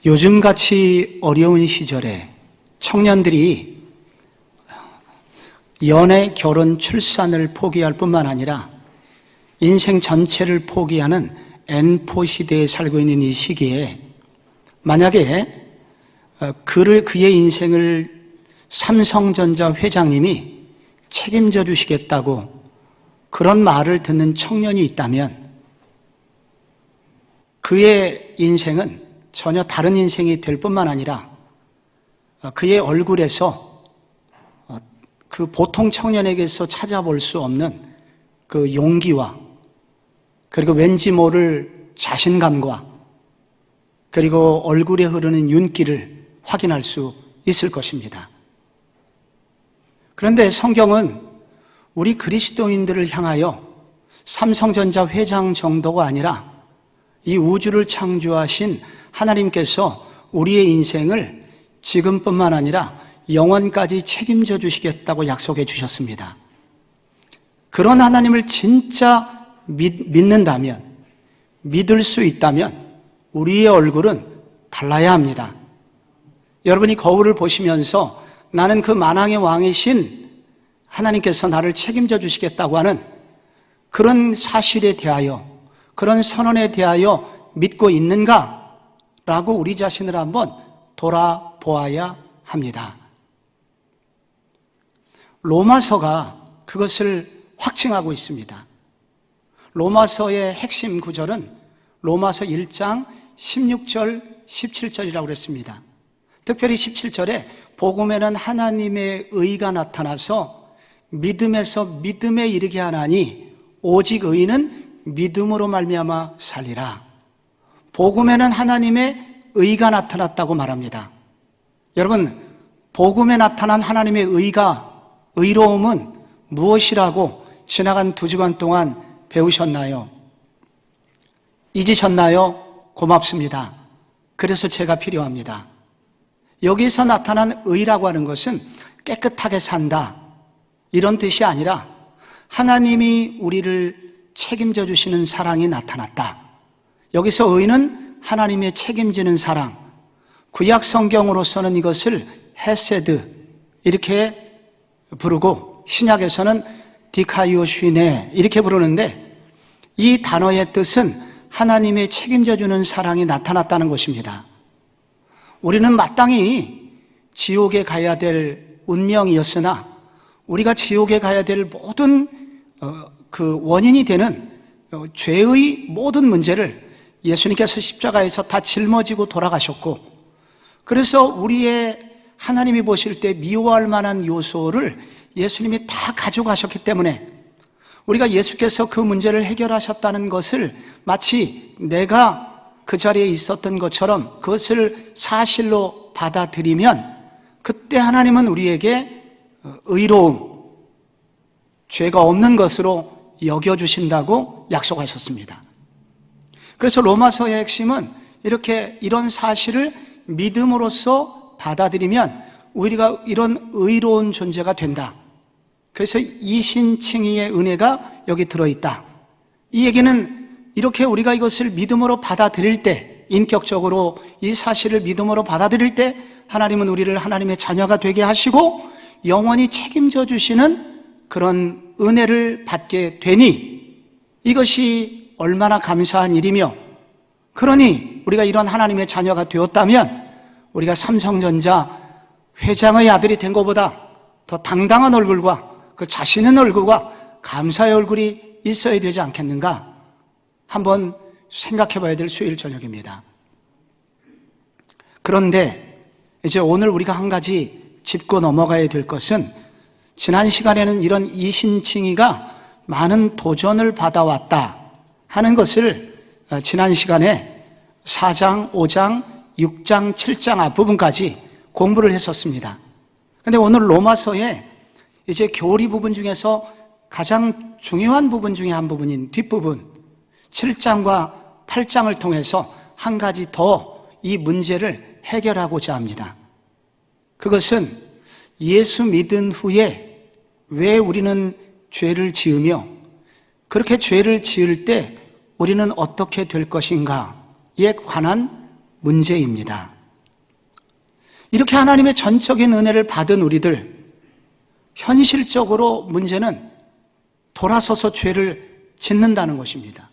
요즘같이 어려운 시절에 청년들이 연애, 결혼, 출산을 포기할 뿐만 아니라 인생 전체를 포기하는 N포 시대에 살고 있는 이 시기에 만약에 그의 인생을 삼성전자 회장님이 책임져 주시겠다고 그런 말을 듣는 청년이 있다면 그의 인생은 전혀 다른 인생이 될 뿐만 아니라 그의 얼굴에서 그 보통 청년에게서 찾아볼 수 없는 그 용기와 그리고 왠지 모를 자신감과 그리고 얼굴에 흐르는 윤기를 확인할 수 있을 것입니다. 그런데 성경은 우리 그리스도인들을 향하여 삼성전자 회장 정도가 아니라 이 우주를 창조하신 하나님께서 우리의 인생을 지금뿐만 아니라 영원까지 책임져 주시겠다고 약속해 주셨습니다. 그런 하나님을 진짜 믿는다면, 믿을 수 있다면 우리의 얼굴은 달라야 합니다. 여러분이 거울을 보시면서 나는 그 만왕의 왕이신 하나님께서 나를 책임져 주시겠다고 하는 그런 사실에 대하여, 그런 선언에 대하여 믿고 있는가? 라고 우리 자신을 한번 돌아보아야 합니다. 로마서가 그것을 확증하고 있습니다. 로마서의 핵심 구절은 로마서 1장 16절, 17절이라고 그랬습니다. 특별히 17절에 복음에는 하나님의 의가 나타나서 믿음에서 믿음에 이르게 하나니 오직 의인은 믿음으로 말미암아 살리라. 복음에는 하나님의 의가 나타났다고 말합니다. 여러분, 복음에 나타난 하나님의 의로움은 무엇이라고 지나간 2주간 동안 배우셨나요? 잊으셨나요? 고맙습니다. 그래서 제가 필요합니다. 여기서 나타난 의라고 하는 것은 깨끗하게 산다, 이런 뜻이 아니라 하나님이 우리를 책임져 주시는 사랑이 나타났다. 여기서 의는 하나님의 책임지는 사랑, 구약 성경으로서는 이것을 헤세드 이렇게 부르고 신약에서는 디카이오슈네 이렇게 부르는데 이 단어의 뜻은 하나님의 책임져 주는 사랑이 나타났다는 것입니다. 우리는 마땅히 지옥에 가야 될 운명이었으나 우리가 지옥에 가야 될 모든 그 원인이 되는 죄의 모든 문제를 예수님께서 십자가에서 다 짊어지고 돌아가셨고, 그래서 우리의 하나님이 보실 때 미워할 만한 요소를 예수님이 다 가져가셨기 때문에 우리가 예수께서 그 문제를 해결하셨다는 것을 마치 내가 그 자리에 있었던 것처럼 그것을 사실로 받아들이면 그때 하나님은 우리에게 의로움, 죄가 없는 것으로 여겨주신다고 약속하셨습니다. 그래서 로마서의 핵심은 이런 사실을 믿음으로써 받아들이면 우리가 이런 의로운 존재가 된다. 그래서 이신칭의의 은혜가 여기 들어있다. 이 얘기는 이렇게 우리가 이것을 믿음으로 받아들일 때, 인격적으로 이 사실을 믿음으로 받아들일 때 하나님은 우리를 하나님의 자녀가 되게 하시고 영원히 책임져 주시는 그런 은혜를 받게 되니 이것이 얼마나 감사한 일이며, 그러니 우리가 이런 하나님의 자녀가 되었다면 우리가 삼성전자 회장의 아들이 된 것보다 더 당당한 얼굴과 그 자신 있는 얼굴과 감사의 얼굴이 있어야 되지 않겠는가? 한번 생각해 봐야 될 수요일 저녁입니다. 그런데 이제 오늘 우리가 한 가지 짚고 넘어가야 될 것은, 지난 시간에는 이런 이신칭의가 많은 도전을 받아왔다 하는 것을 지난 시간에 4장, 5장, 6장, 7장 앞부분까지 공부를 했었습니다. 그런데 오늘 로마서의 이제 교리 부분 중에서 가장 중요한 부분 중에 한 부분인 뒷부분 7장과 8장을 통해서 한 가지 더 이 문제를 해결하고자 합니다. 그것은 예수 믿은 후에 왜 우리는 죄를 지으며 그렇게 죄를 지을 때 우리는 어떻게 될 것인가에 관한 문제입니다. 이렇게 하나님의 전적인 은혜를 받은 우리들, 현실적으로 문제는 돌아서서 죄를 짓는다는 것입니다.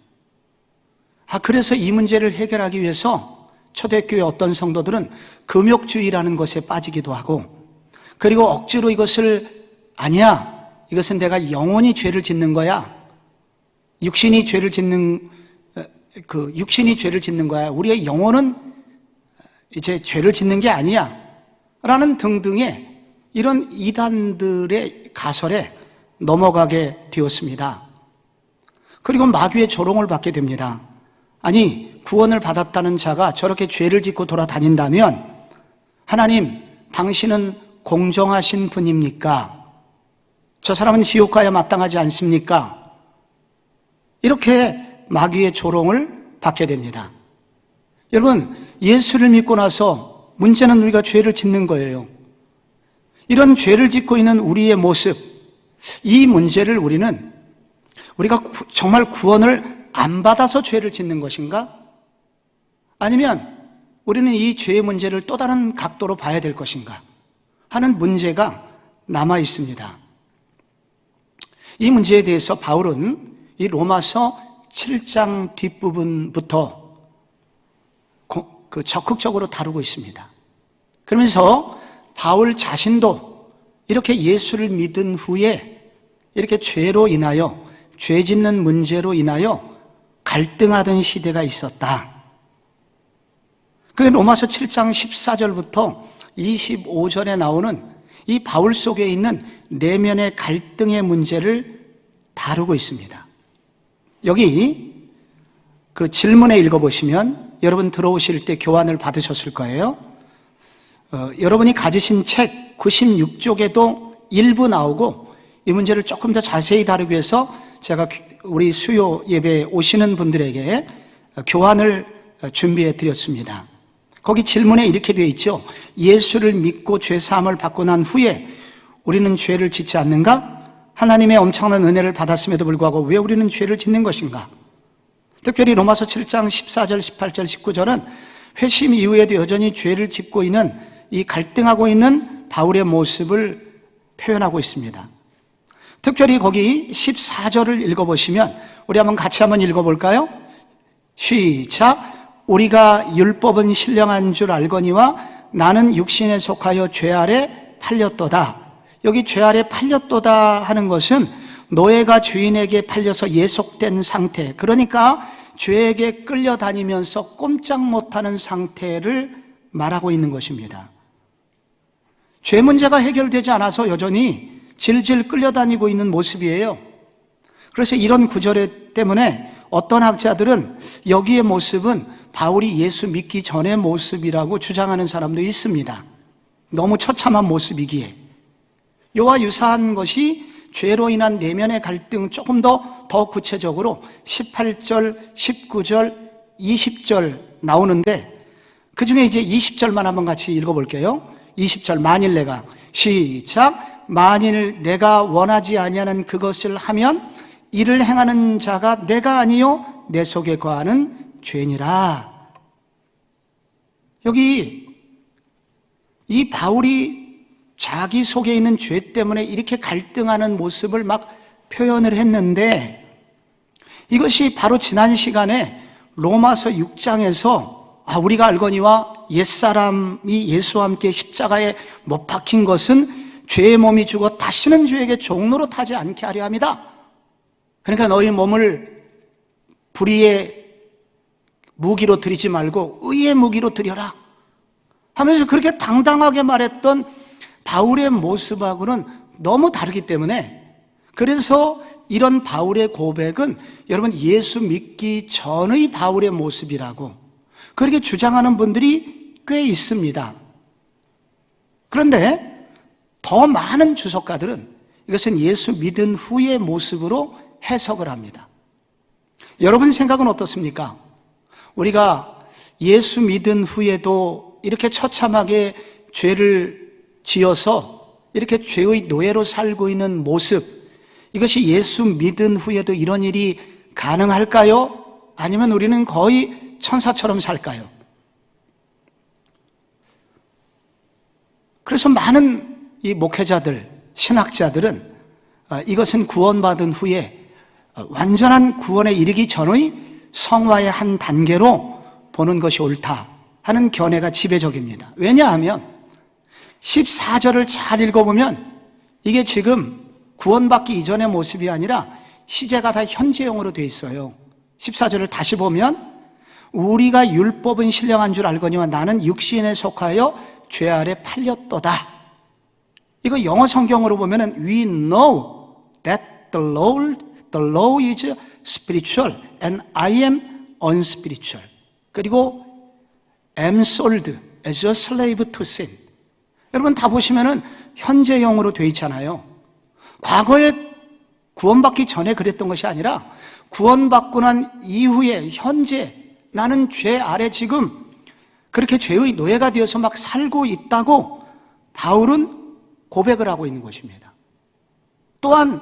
그래서 이 문제를 해결하기 위해서 초대교회 어떤 성도들은 금욕주의라는 것에 빠지기도 하고, 그리고 억지로 이것을 아니야, 이것은 내가 영원히 죄를 짓는 거야, 육신이 죄를 짓는 거야, 우리의 영혼은 이제 죄를 짓는 게 아니야 라는 등등의 이런 이단들의 가설에 넘어가게 되었습니다. 그리고 마귀의 조롱을 받게 됩니다. 아니, 구원을 받았다는 자가 저렇게 죄를 짓고 돌아다닌다면 하나님, 당신은 공정하신 분입니까? 저 사람은 지옥 가야 마땅하지 않습니까? 이렇게 마귀의 조롱을 받게 됩니다. 여러분, 예수를 믿고 나서 문제는 우리가 죄를 짓는 거예요. 이런 죄를 짓고 있는 우리의 모습, 이 문제를 우리가 정말 구원을 안 받아서 죄를 짓는 것인가? 아니면 우리는 이 죄의 문제를 또 다른 각도로 봐야 될 것인가 하는 문제가 남아 있습니다. 이 문제에 대해서 바울은 이 로마서 7장 뒷부분부터 적극적으로 다루고 있습니다. 그러면서 바울 자신도 이렇게 예수를 믿은 후에 이렇게 죄로 인하여, 죄 짓는 문제로 인하여 갈등하던 시대가 있었다. 그 로마서 7장 14절부터 25절에 나오는 이 바울 속에 있는 내면의 갈등의 문제를 다루고 있습니다. 여기 그 질문에 읽어보시면 여러분 들어오실 때 교환을 받으셨을 거예요. 여러분이 가지신 책 96쪽에도 일부 나오고, 이 문제를 조금 더 자세히 다루기 위해서 제가 우리 수요 예배에 오시는 분들에게 교환을 준비해 드렸습니다. 거기 질문에 이렇게 되어 있죠. 예수를 믿고 죄 사함을 받고 난 후에 우리는 죄를 짓지 않는가? 하나님의 엄청난 은혜를 받았음에도 불구하고 왜 우리는 죄를 짓는 것인가? 특별히 로마서 7장 14절, 18절, 19절은 회심 이후에도 여전히 죄를 짓고 있는, 이 갈등하고 있는 바울의 모습을 표현하고 있습니다. 특별히 거기 14절을 읽어보시면 우리 같이 한번 읽어볼까요? 시작. 우리가 율법은 신령한 줄 알거니와 나는 육신에 속하여 죄 아래 팔렸도다. 여기 죄 아래 팔렸도다 하는 것은 노예가 주인에게 팔려서 예속된 상태, 그러니까 죄에게 끌려다니면서 꼼짝 못하는 상태를 말하고 있는 것입니다. 죄 문제가 해결되지 않아서 여전히 질질 끌려다니고 있는 모습이에요. 그래서 이런 구절 때문에 어떤 학자들은 여기의 모습은 바울이 예수 믿기 전의 모습이라고 주장하는 사람도 있습니다. 너무 처참한 모습이기에. 이와 유사한 것이 죄로 인한 내면의 갈등, 조금 더 구체적으로 18절, 19절, 20절 나오는데, 그 중에 이제 20절만 한번 같이 읽어볼게요. 20절, 만일 내가, 시작. 만일 내가 원하지 아니하는 그것을 하면 이를 행하는 자가 내가 아니요 내 속에 거하는 죄니라. 여기 이 바울이 자기 속에 있는 죄 때문에 이렇게 갈등하는 모습을 막 표현을 했는데, 이것이 바로 지난 시간에 로마서 6장에서 우리가 알거니와 옛사람이 예수와 함께 십자가에 못 박힌 것은 죄의 몸이 죽어 다시는 죄에게 종로로 타지 않게 하려 함이다. 그러니까 너희 몸을 불의의 무기로 드리지 말고 의의 무기로 드려라 하면서 그렇게 당당하게 말했던 바울의 모습하고는 너무 다르기 때문에, 그래서 이런 바울의 고백은 여러분 예수 믿기 전의 바울의 모습이라고 그렇게 주장하는 분들이 꽤 있습니다. 그런데 더 많은 주석가들은 이것은 예수 믿은 후의 모습으로 해석을 합니다. 여러분 생각은 어떻습니까? 우리가 예수 믿은 후에도 이렇게 처참하게 죄를 지어서 이렇게 죄의 노예로 살고 있는 모습, 이것이 예수 믿은 후에도 이런 일이 가능할까요? 아니면 우리는 거의 천사처럼 살까요? 그래서 많은 이 목회자들, 신학자들은 이것은 구원받은 후에 완전한 구원에 이르기 전의 성화의 한 단계로 보는 것이 옳다 하는 견해가 지배적입니다. 왜냐하면 14절을 잘 읽어보면 이게 지금 구원받기 이전의 모습이 아니라 시제가 다 현재형으로 돼 있어요. 14절을 다시 보면 우리가 율법은 신령한 줄 알거니와 나는 육신에 속하여 죄 아래 팔렸도다. 이거 영어 성경으로 보면은 We know that the law is spiritual and I am unspiritual. 그리고 am sold as a slave to sin. 여러분 다 보시면은 현재형으로 돼 있잖아요. 과거에 구원받기 전에 그랬던 것이 아니라 구원받고 난 이후에 현재 나는 죄 아래 지금 그렇게 죄의 노예가 되어서 막 살고 있다고 바울은 고백을 하고 있는 것입니다. 또한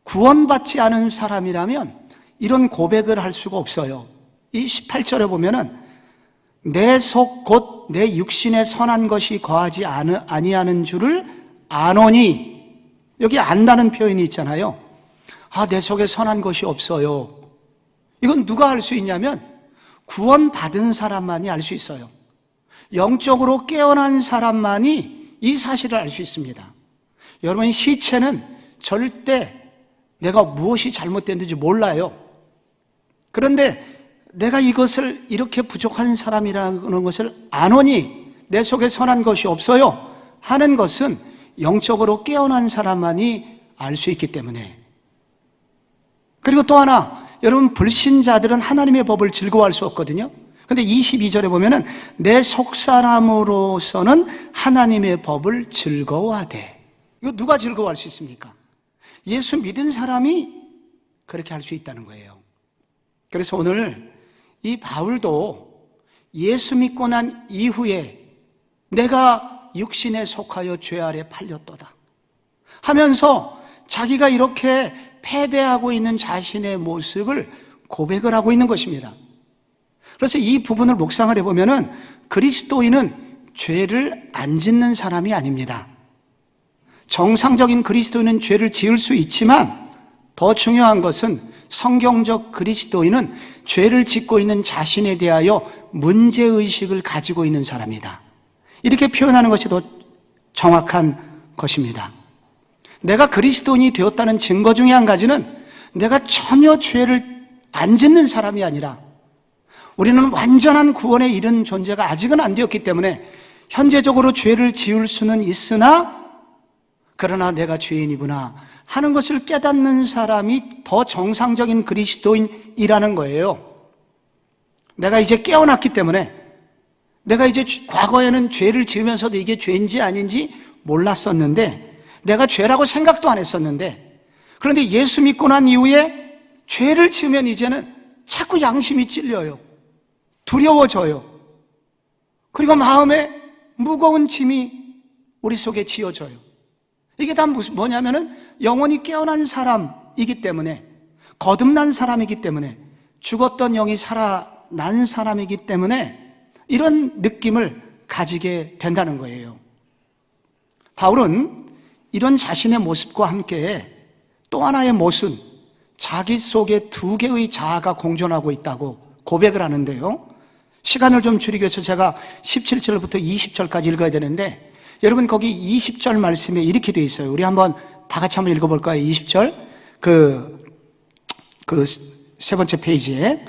구원받지 않은 사람이라면 이런 고백을 할 수가 없어요. 이 18절에 보면은 내 속 곧 내 육신에 선한 것이 거하지 아니하는 줄을 아노니, 여기 안다는 표현이 있잖아요. 내 속에 선한 것이 없어요. 이건 누가 알 수 있냐면 구원받은 사람만이 알 수 있어요. 영적으로 깨어난 사람만이 이 사실을 알 수 있습니다. 여러분, 시체는 절대 내가 무엇이 잘못됐는지 몰라요. 그런데 내가 이것을 이렇게 부족한 사람이라는 것을 아노니 내 속에 선한 것이 없어요 하는 것은 영적으로 깨어난 사람만이 알 수 있기 때문에. 그리고 또 하나, 여러분 불신자들은 하나님의 법을 즐거워할 수 없거든요. 근데 22절에 보면은 내 속사람으로서는 하나님의 법을 즐거워하되. 이거 누가 즐거워할 수 있습니까? 예수 믿은 사람이 그렇게 할 수 있다는 거예요. 그래서 오늘 이 바울도 예수 믿고 난 이후에 내가 육신에 속하여 죄 아래 팔렸도다 하면서 자기가 이렇게 패배하고 있는 자신의 모습을 고백을 하고 있는 것입니다. 그래서 이 부분을 묵상을 해보면은 그리스도인은 죄를 안 짓는 사람이 아닙니다. 정상적인 그리스도인은 죄를 지을 수 있지만 더 중요한 것은 성경적 그리스도인은 죄를 짓고 있는 자신에 대하여 문제의식을 가지고 있는 사람이다. 이렇게 표현하는 것이 더 정확한 것입니다. 내가 그리스도인이 되었다는 증거 중에 한 가지는 내가 전혀 죄를 안 짓는 사람이 아니라 우리는 완전한 구원에 이른 존재가 아직은 안 되었기 때문에 현재적으로 죄를 지을 수는 있으나 그러나 내가 죄인이구나 하는 것을 깨닫는 사람이 더 정상적인 그리스도인이라는 거예요. 내가 이제 깨어났기 때문에 내가 이제 과거에는 죄를 지으면서도 이게 죄인지 아닌지 몰랐었는데 내가 죄라고 생각도 안 했었는데 그런데 예수 믿고 난 이후에 죄를 지으면 이제는 자꾸 양심이 찔려요. 두려워져요. 그리고 마음에 무거운 짐이 우리 속에 지어져요. 이게 다 뭐냐면은 영혼이 깨어난 사람이기 때문에, 거듭난 사람이기 때문에, 죽었던 영이 살아난 사람이기 때문에 이런 느낌을 가지게 된다는 거예요. 바울은 이런 자신의 모습과 함께 또 하나의 모순, 자기 속에 두 개의 자아가 공존하고 있다고 고백을 하는데요. 시간을 좀 줄이기 위해서 제가 17절부터 20절까지 읽어야 되는데 여러분 거기 20절 말씀에 이렇게 되어 있어요. 우리 한번 다 같이 한번 읽어볼까요? 20절 세 번째 페이지에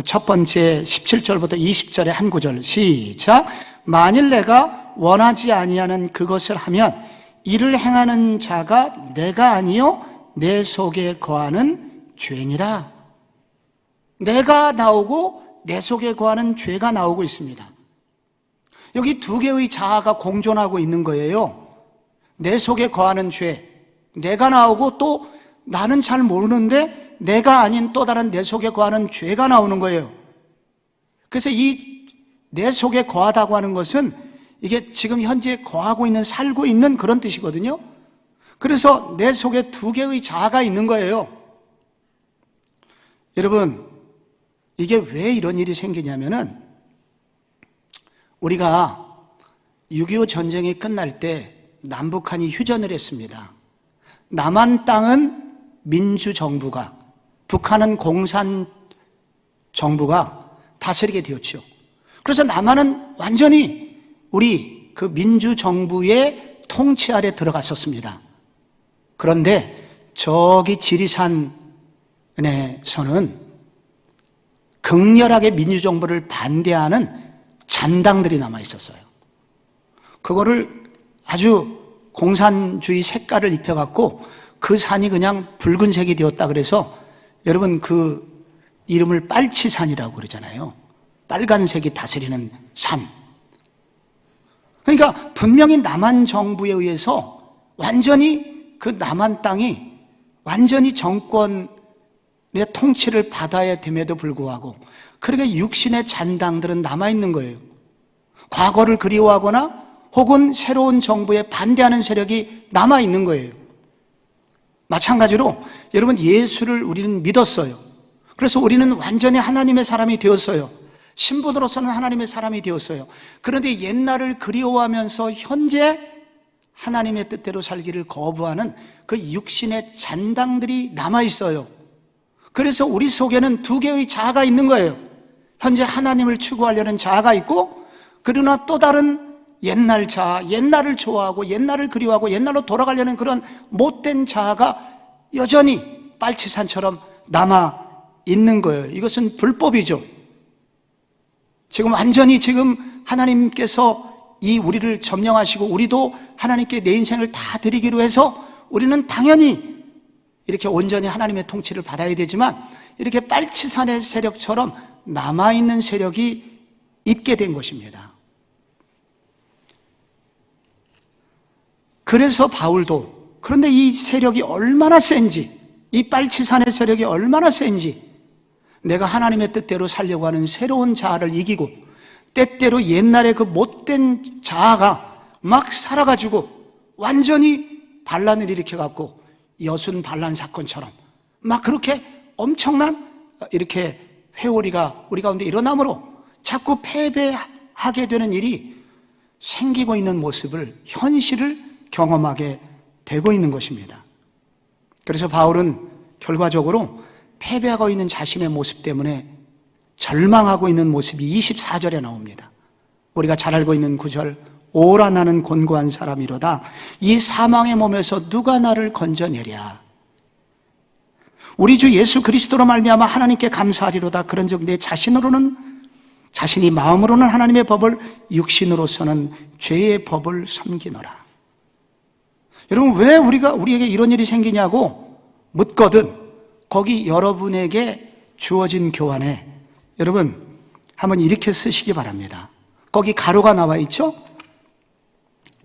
첫 번째 17절부터 20절의 한 구절 시작. 만일 내가 원하지 아니하는 그것을 하면 이를 행하는 자가 내가 아니요 내 속에 거하는 죄니라. 내가 나오고 내 속에 거하는 죄가 나오고 있습니다. 여기 두 개의 자아가 공존하고 있는 거예요. 내 속에 거하는 죄, 내가 나오고 또 나는 잘 모르는데 내가 아닌 또 다른 내 속에 거하는 죄가 나오는 거예요. 그래서 이 내 속에 거하다고 하는 것은 이게 지금 현재 거하고 있는, 살고 있는 그런 뜻이거든요. 그래서 내 속에 두 개의 자아가 있는 거예요. 여러분, 이게 왜 이런 일이 생기냐면은 우리가 6.25 전쟁이 끝날 때 남북한이 휴전을 했습니다. 남한 땅은 민주정부가, 북한은 공산정부가 다스리게 되었죠. 그래서 남한은 완전히 우리 그 민주정부의 통치 아래 들어갔었습니다. 그런데 저기 지리산에서는 극렬하게 민주정부를 반대하는 잔당들이 남아 있었어요. 그거를 아주 공산주의 색깔을 입혀갖고 그 산이 그냥 붉은색이 되었다 그래서 여러분 그 이름을 빨치산이라고 그러잖아요. 빨간색이 다스리는 산. 그러니까 분명히 남한 정부에 의해서 완전히 그 남한 땅이 완전히 정권의 통치를 받아야 됨에도 불구하고 그렇게 육신의 잔당들은 남아있는 거예요. 과거를 그리워하거나 혹은 새로운 정부에 반대하는 세력이 남아있는 거예요. 마찬가지로 여러분 예수를 우리는 믿었어요. 그래서 우리는 완전히 하나님의 사람이 되었어요. 신분으로서는 하나님의 사람이 되었어요. 그런데 옛날을 그리워하면서 현재 하나님의 뜻대로 살기를 거부하는 그 육신의 잔당들이 남아있어요. 그래서 우리 속에는 두 개의 자아가 있는 거예요. 현재 하나님을 추구하려는 자아가 있고, 그러나 또 다른 옛날 자아, 옛날을 좋아하고 옛날을 그리워하고 옛날로 돌아가려는 그런 못된 자아가 여전히 빨치산처럼 남아 있는 거예요. 이것은 불법이죠. 지금 완전히 지금 하나님께서 이 우리를 점령하시고 우리도 하나님께 내 인생을 다 드리기로 해서 우리는 당연히 이렇게 온전히 하나님의 통치를 받아야 되지만 이렇게 빨치산의 세력처럼 남아있는 세력이 있게 된 것입니다. 그래서 바울도 그런데 이 세력이 얼마나 센지, 이 빨치산의 세력이 얼마나 센지 내가 하나님의 뜻대로 살려고 하는 새로운 자아를 이기고 때때로 옛날에 그 못된 자아가 막 살아가지고 완전히 반란을 일으켜갖고 여순 반란 사건처럼 막 그렇게 엄청난 이렇게 회오리가 우리 가운데 일어나므로 자꾸 패배하게 되는 일이 생기고 있는 모습을, 현실을 경험하게 되고 있는 것입니다. 그래서 바울은 결과적으로 패배하고 있는 자신의 모습 때문에 절망하고 있는 모습이 24절에 나옵니다. 우리가 잘 알고 있는 구절, 오라 나는 곤고한 사람이로다. 이 사망의 몸에서 누가 나를 건져내랴. 우리 주 예수 그리스도로 말미암아 하나님께 감사하리로다. 그런즉 내 자신이 마음으로는 하나님의 법을, 육신으로서는 죄의 법을 섬기노라. 여러분, 왜 우리에게 이런 일이 생기냐고 묻거든 거기 여러분에게 주어진 교환에 여러분 한번 이렇게 쓰시기 바랍니다. 거기 가로가 나와 있죠?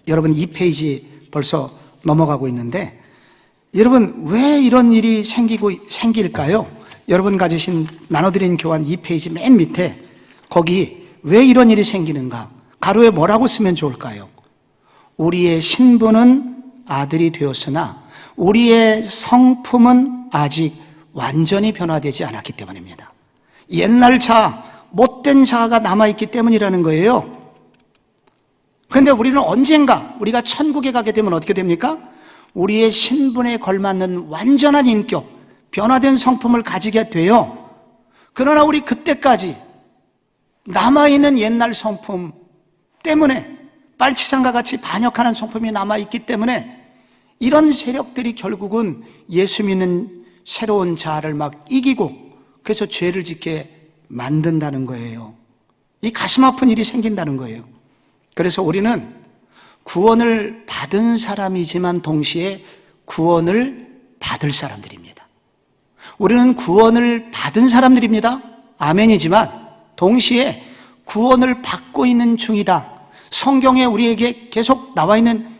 여러분 2페이지 벌써 넘어가고 있는데 여러분 왜 이런 일이 생길까요? 여러분 가지신 나눠드린 교환 2페이지 맨 밑에 거기 왜 이런 일이 생기는가? 가로에 뭐라고 쓰면 좋을까요? 우리의 신분은 아들이 되었으나 우리의 성품은 아직 완전히 변화되지 않았기 때문입니다. 옛날 자아, 못된 자아가 남아있기 때문이라는 거예요. 그런데 우리는 언젠가 우리가 천국에 가게 되면 어떻게 됩니까? 우리의 신분에 걸맞는 완전한 인격, 변화된 성품을 가지게 돼요. 그러나 우리 그때까지 남아있는 옛날 성품 때문에 빨치산과 같이 반역하는 성품이 남아있기 때문에 이런 세력들이 결국은 예수 믿는 새로운 자아를 막 이기고 그래서 죄를 짓게 만든다는 거예요. 이 가슴 아픈 일이 생긴다는 거예요. 그래서 우리는 구원을 받은 사람이지만 동시에 구원을 받을 사람들입니다. 우리는 구원을 받은 사람들입니다. 아멘이지만 동시에 구원을 받고 있는 중이다. 성경에 우리에게 계속 나와 있는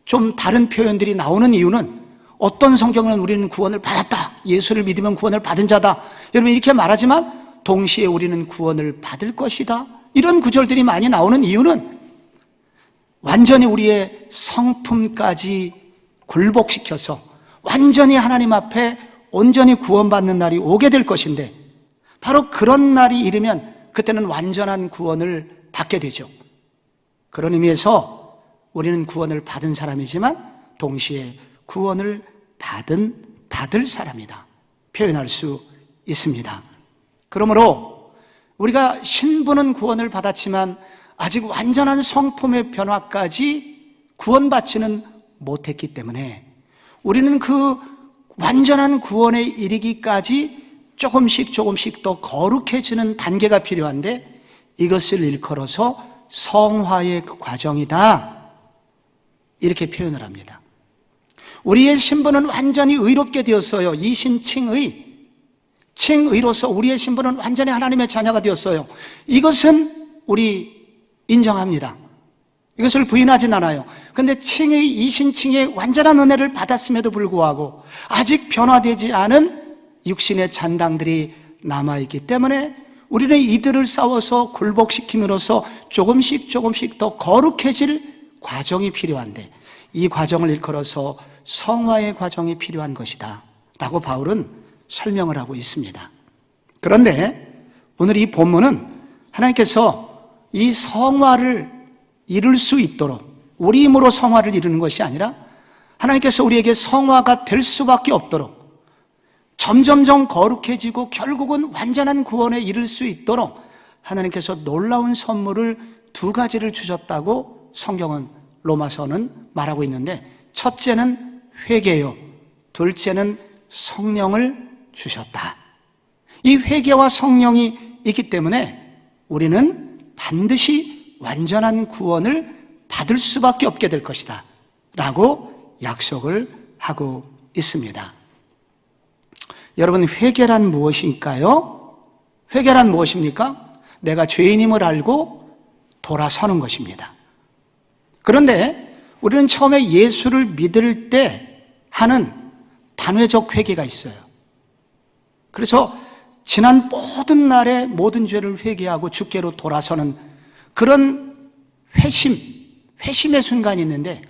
좀 다른 표현들이 나오는 이유는 어떤 성경은 우리는 구원을 받았다. 예수를 믿으면 구원을 받은 자다. 여러분 이렇게 말하지만 동시에 우리는 구원을 받을 것이다. 이런 구절들이 많이 나오는 이유는 완전히 우리의 성품까지 굴복시켜서 완전히 하나님 앞에 온전히 구원받는 날이 오게 될 것인데 바로 그런 날이 이르면 그때는 완전한 구원을 받게 되죠. 그런 의미에서 우리는 구원을 받은 사람이지만 동시에 구원을 받을 사람이다 표현할 수 있습니다. 그러므로 우리가 신부는 구원을 받았지만 아직 완전한 성품의 변화까지 구원받지는 못했기 때문에 우리는 그 완전한 구원에 이르기까지 조금씩 더 거룩해지는 단계가 필요한데, 이것을 일컬어서 성화의 그 과정이다 이렇게 표현을 합니다. 우리의 신분은 완전히 의롭게 되었어요. 칭의로서 우리의 신분은 완전히 하나님의 자녀가 되었어요. 이것은 우리 인정합니다. 이것을 부인하진 않아요. 그런데 이신칭의 완전한 은혜를 받았음에도 불구하고 아직 변화되지 않은 육신의 잔당들이 남아있기 때문에 우리는 이들을 싸워서 굴복시킴으로써 조금씩 더 거룩해질 과정이 필요한데, 이 과정을 일컬어서 성화의 과정이 필요한 것이다 라고 바울은 설명을 하고 있습니다. 그런데 오늘 이 본문은 하나님께서 이 성화를 이룰 수 있도록, 우리 힘으로 성화를 이루는 것이 아니라 하나님께서 우리에게 성화가 될 수밖에 없도록 점점점 거룩해지고 결국은 완전한 구원에 이를 수 있도록 하나님께서 놀라운 선물을 두 가지를 주셨다고 성경은, 로마서는 말하고 있는데, 첫째는 회개요, 둘째는 성령을 주셨다. 이 회개와 성령이 있기 때문에 우리는 반드시 완전한 구원을 받을 수밖에 없게 될 것이다 라고 약속을 하고 있습니다. 여러분, 회개란 무엇일까요? 회개란 무엇입니까? 내가 죄인임을 알고 돌아서는 것입니다. 그런데 우리는 처음에 예수를 믿을 때 하는 단회적 회개가 있어요. 그래서 지난 모든 날의 모든 죄를 회개하고 주께로 돌아서는 그런 회심의 순간이 있는데,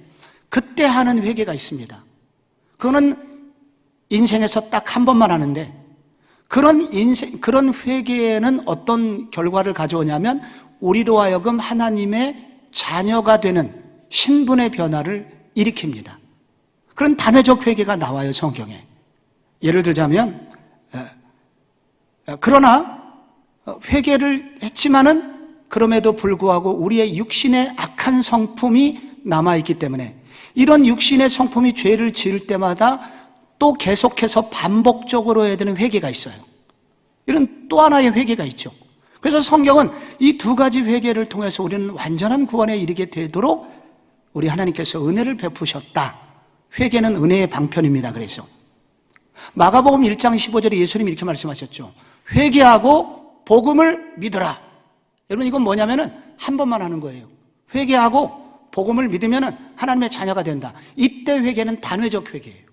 그때 하는 회개가 있습니다. 그거는 인생에서 딱 한 번만 하는데, 그런 회개는 어떤 결과를 가져오냐면 우리로 하여금 하나님의 자녀가 되는 신분의 변화를 일으킵니다. 그런 단회적 회개가 나와요, 성경에. 예를 들자면, 그러나 회개를 했지만은 그럼에도 불구하고 우리의 육신의 악한 성품이 남아있기 때문에 이런 육신의 성품이 죄를 지을 때마다 또 계속해서 반복적으로 해야 되는 회개가 있어요. 이런 또 하나의 회개가 있죠. 그래서 성경은 이 두 가지 회개를 통해서 우리는 완전한 구원에 이르게 되도록 우리 하나님께서 은혜를 베푸셨다. 회개는 은혜의 방편입니다. 그래서 마가복음 1장 15절에 예수님이 이렇게 말씀하셨죠. 회개하고 복음을 믿으라. 여러분, 이건 뭐냐면은 한 번만 하는 거예요. 회개하고 복음을 믿으면은 하나님의 자녀가 된다. 이때 회개는 단회적 회개예요.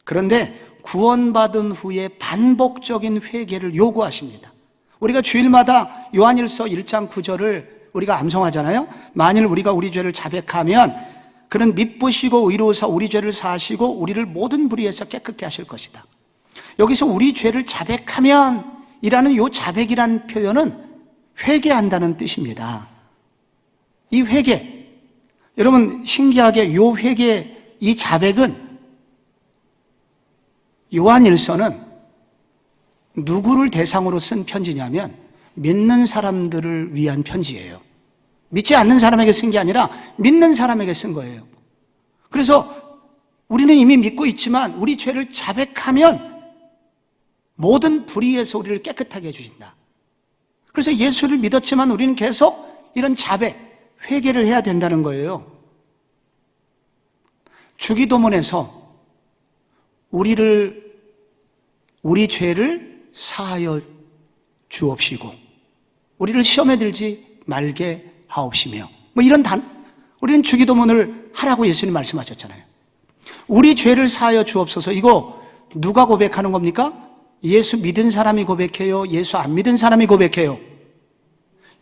그런데 구원받은 후에 반복적인 회개를 요구하십니다. 우리가 주일마다 요한일서 1장 9절을 우리가 암송하잖아요. 만일 우리가 우리 죄를 자백하면 그는 미쁘시고 의로우사 우리 죄를 사하시고 우리를 모든 불의에서 깨끗게 하실 것이다. 여기서 우리 죄를 자백하면 이라는 요 자백이란 표현은 회개한다는 뜻입니다. 이 회개, 여러분 신기하게 요 회개, 이 자백은 요한일서는 누구를 대상으로 쓴 편지냐면 믿는 사람들을 위한 편지예요. 믿지 않는 사람에게 쓴 게 아니라 믿는 사람에게 쓴 거예요. 그래서 우리는 이미 믿고 있지만 우리 죄를 자백하면 모든 불의에서 우리를 깨끗하게 해주신다. 그래서 예수를 믿었지만 우리는 계속 이런 자백, 회개를 해야 된다는 거예요. 주기도문에서 우리 죄를 사하여 주옵시고 우리를 시험에 들지 말게 하옵시며, 우리는 주기도문을 하라고 예수님 말씀하셨잖아요. 우리 죄를 사하여 주옵소서. 이거 누가 고백하는 겁니까? 예수 믿은 사람이 고백해요? 예수 안 믿은 사람이 고백해요?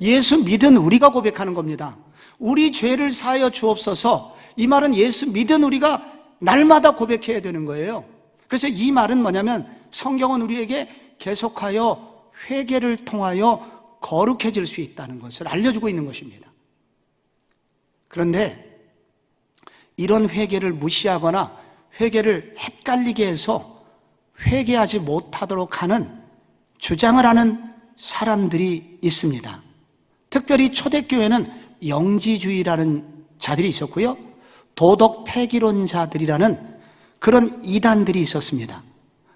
예수 믿은 우리가 고백하는 겁니다. 우리 죄를 사하여 주옵소서. 이 말은 예수 믿은 우리가 날마다 고백해야 되는 거예요. 그래서 이 말은 뭐냐면 성경은 우리에게 계속하여 회개를 통하여 거룩해질 수 있다는 것을 알려주고 있는 것입니다. 그런데 이런 회개를 무시하거나 회개를 헷갈리게 해서 회개하지 못하도록 하는 주장을 하는 사람들이 있습니다. 특별히 초대교회는 영지주의라는 자들이 있었고요, 도덕 폐기론자들이라는 그런 이단들이 있었습니다.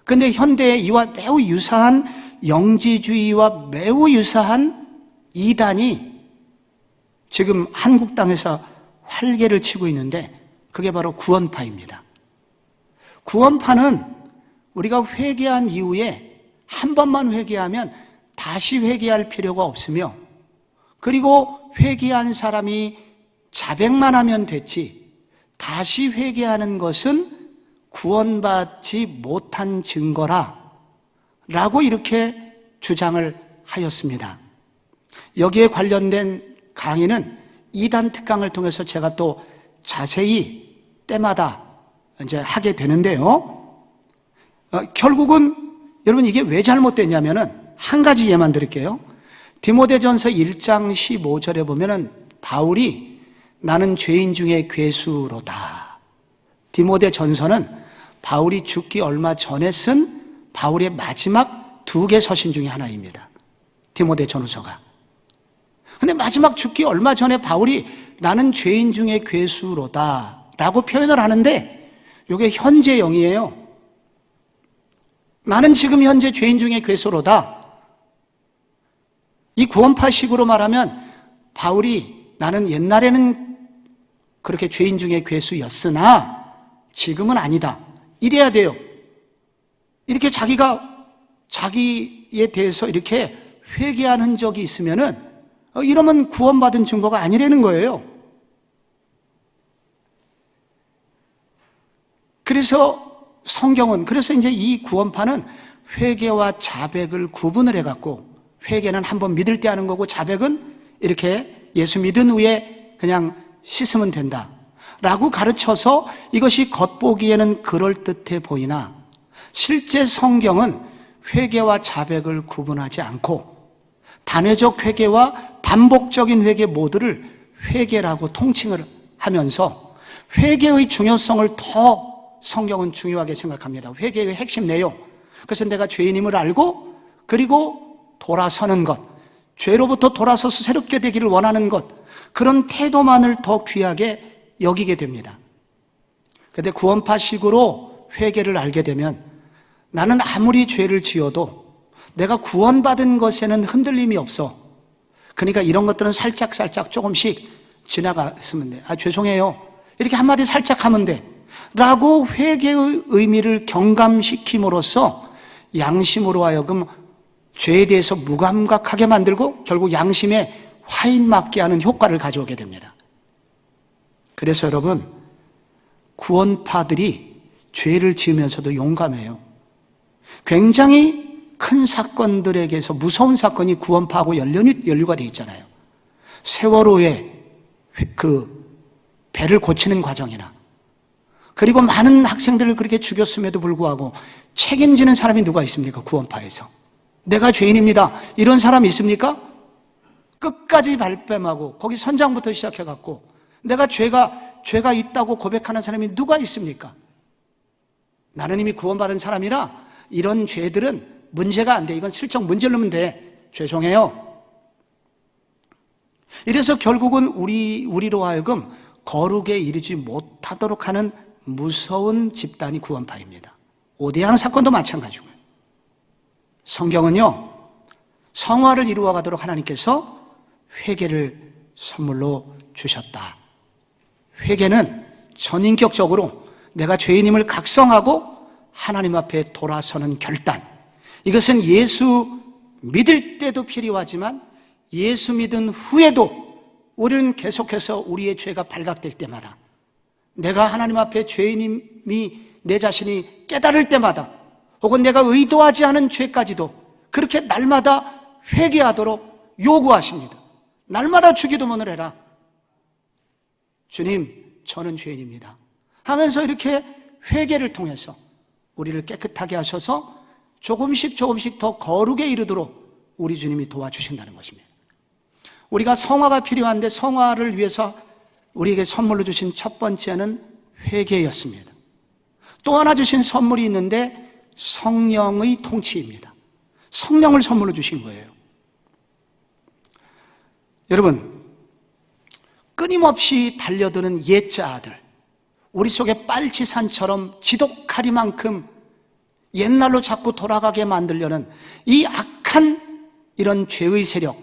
그런데 현대에 이와 매우 유사한 영지주의와 매우 유사한 이단이 지금 한국 땅에서 활개를 치고 있는데, 그게 바로 구원파입니다. 구원파는 우리가 회개한 이후에 한 번만 회개하면 다시 회개할 필요가 없으며, 그리고 회개한 사람이 자백만 하면 됐지 다시 회개하는 것은 구원받지 못한 증거라 라고 이렇게 주장을 하였습니다. 여기에 관련된 강의는 이단 특강을 통해서 제가 또 자세히 때마다 이제 하게 되는데요. 결국은 여러분 이게 왜 잘못됐냐면은 한 가지 예만 드릴게요. 디모데전서 1장 15절에 보면은 바울이 나는 죄인 중에 괴수로다. 디모데전서는 바울이 죽기 얼마 전에 쓴 바울의 마지막 2개 서신 중에 하나입니다. 디모데전서가. 근데 마지막 죽기 얼마 전에 바울이 나는 죄인 중에 괴수로다 라고 표현을 하는데, 이게 현재형이에요. 나는 지금 현재 죄인 중에 괴수로다. 이 구원파식으로 말하면 바울이 나는 옛날에는 그렇게 죄인 중에 괴수였으나 지금은 아니다, 이래야 돼요. 이렇게 자기가 자기에 대해서 이렇게 회개한 흔적이 있으면은 이러면 구원받은 증거가 아니라는 거예요. 그래서 성경은, 그래서 이제 이 구원파는 회개와 자백을 구분을 해갖고, 회개는 한번 믿을 때 하는 거고 자백은 이렇게 예수 믿은 후에 그냥 씻으면 된다 라고 가르쳐서 이것이 겉보기에는 그럴듯해 보이나 실제 성경은 회개와 자백을 구분하지 않고 단회적 회개와 반복적인 회개 모두를 회개라고 통칭을 하면서 회개의 중요성을 더 성경은 중요하게 생각합니다. 회개의 핵심 내용. 그래서 내가 죄인임을 알고 그리고 돌아서는 것, 죄로부터 돌아서서 새롭게 되기를 원하는 것, 그런 태도만을 더 귀하게 여기게 됩니다. 그런데 구원파식으로 회개를 알게 되면 나는 아무리 죄를 지어도 내가 구원받은 것에는 흔들림이 없어. 그러니까 이런 것들은 살짝 조금씩 지나갔으면 돼. 죄송해요. 이렇게 한마디 살짝 하면 돼. 라고 회개의 의미를 경감시킴으로써 양심으로 하여금 죄에 대해서 무감각하게 만들고 결국 양심에 화인 맞게 하는 효과를 가져오게 됩니다. 그래서 여러분, 구원파들이 죄를 지으면서도 용감해요. 굉장히 큰 사건들에게서 무서운 사건이 구원파하고 연루가 되어 있잖아요. 세월호에 그 배를 고치는 과정이나, 그리고 많은 학생들을 그렇게 죽였음에도 불구하고 책임지는 사람이 누가 있습니까? 구원파에서. 내가 죄인입니다, 이런 사람이 있습니까? 끝까지 발뺌하고 거기 선장부터 시작해갖고 내가 죄가 있다고 고백하는 사람이 누가 있습니까? 나는 이미 구원받은 사람이라 이런 죄들은 문제가 안 돼. 이건 슬쩍 문제를 넣으면 돼. 죄송해요. 이래서 결국은 우리로 하여금 거룩에 이르지 못하도록 하는 무서운 집단이 구원파입니다. 오대양 사건도 마찬가지고요. 성경은요, 성화를 이루어가도록 하나님께서 회개를 선물로 주셨다. 회개는 전인격적으로 내가 죄인임을 각성하고 하나님 앞에 돌아서는 결단. 이것은 예수 믿을 때도 필요하지만 예수 믿은 후에도 우리는 계속해서 우리의 죄가 발각될 때마다, 내가 하나님 앞에 죄인임이 내 자신이 깨달을 때마다, 혹은 내가 의도하지 않은 죄까지도 그렇게 날마다 회개하도록 요구하십니다. 날마다 주기도문을 해라. 주님, 저는 죄인입니다 하면서 이렇게 회개를 통해서 우리를 깨끗하게 하셔서 조금씩 더 거룩에 이르도록 우리 주님이 도와주신다는 것입니다. 우리가 성화가 필요한데 성화를 위해서 우리에게 선물로 주신 첫 번째는 회개였습니다. 또 하나 주신 선물이 있는데 성령의 통치입니다. 성령을 선물로 주신 거예요. 여러분, 끊임없이 달려드는 옛자아들, 우리 속에 빨치산처럼 지독하리만큼 옛날로 자꾸 돌아가게 만들려는 이 악한 이런 죄의 세력,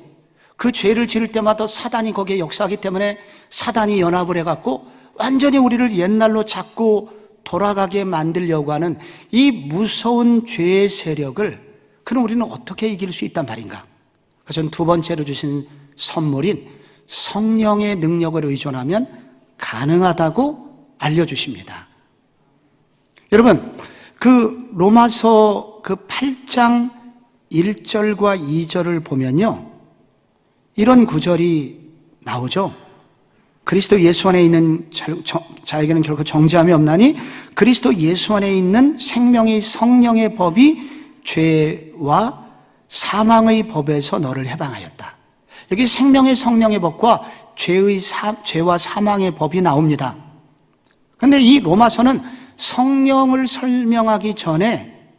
그 죄를 지을 때마다 사단이 거기에 역사하기 때문에 사단이 연합을 해갖고 완전히 우리를 옛날로 자꾸 돌아가게 만들려고 하는 이 무서운 죄의 세력을 그럼 우리는 어떻게 이길 수 있단 말인가? 그래서 저는 두 번째로 주신 선물인 성령의 능력을 의존하면 가능하다고 알려주십니다. 여러분, 그 로마서 그 8장 1절과 2절을 보면요, 이런 구절이 나오죠. 그리스도 예수 안에 있는 자에게는 결코 정죄함이 없나니 그리스도 예수 안에 있는 생명의 성령의 법이 죄와 사망의 법에서 너를 해방하였다. 여기 생명의 성령의 법과 죄와 사망의 법이 나옵니다. 그런데 이 로마서는 성령을 설명하기 전에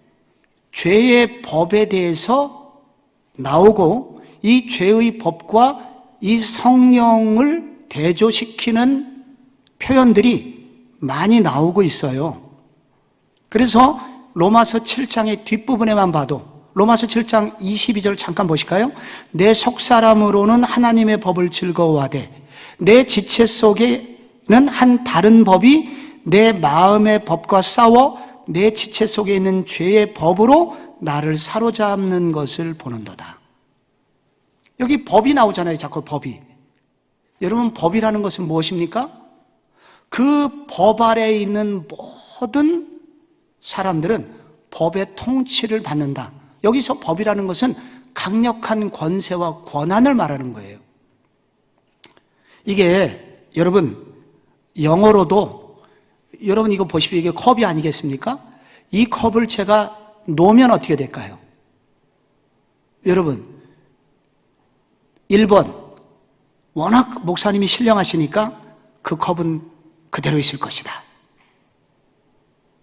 죄의 법에 대해서 나오고 이 죄의 법과 이 성령을 대조시키는 표현들이 많이 나오고 있어요. 그래서 로마서 7장의 뒷부분에만 봐도 로마서 7장 22절 잠깐 보실까요? 내 속사람으로는 하나님의 법을 즐거워하되 내 지체 속에는 한 다른 법이 내 마음의 법과 싸워 내 지체 속에 있는 죄의 법으로 나를 사로잡는 것을 보는도다. 여기 법이 나오잖아요. 자꾸 법이. 여러분, 법이라는 것은 무엇입니까? 그 법 아래에 있는 모든 사람들은 법의 통치를 받는다. 여기서 법이라는 것은 강력한 권세와 권한을 말하는 거예요. 이게 여러분, 영어로도 여러분 이거 보십시오. 이게 컵이 아니겠습니까? 이 컵을 제가 놓으면 어떻게 될까요? 여러분, 1번, 워낙 목사님이 신령하시니까 그 컵은 그대로 있을 것이다.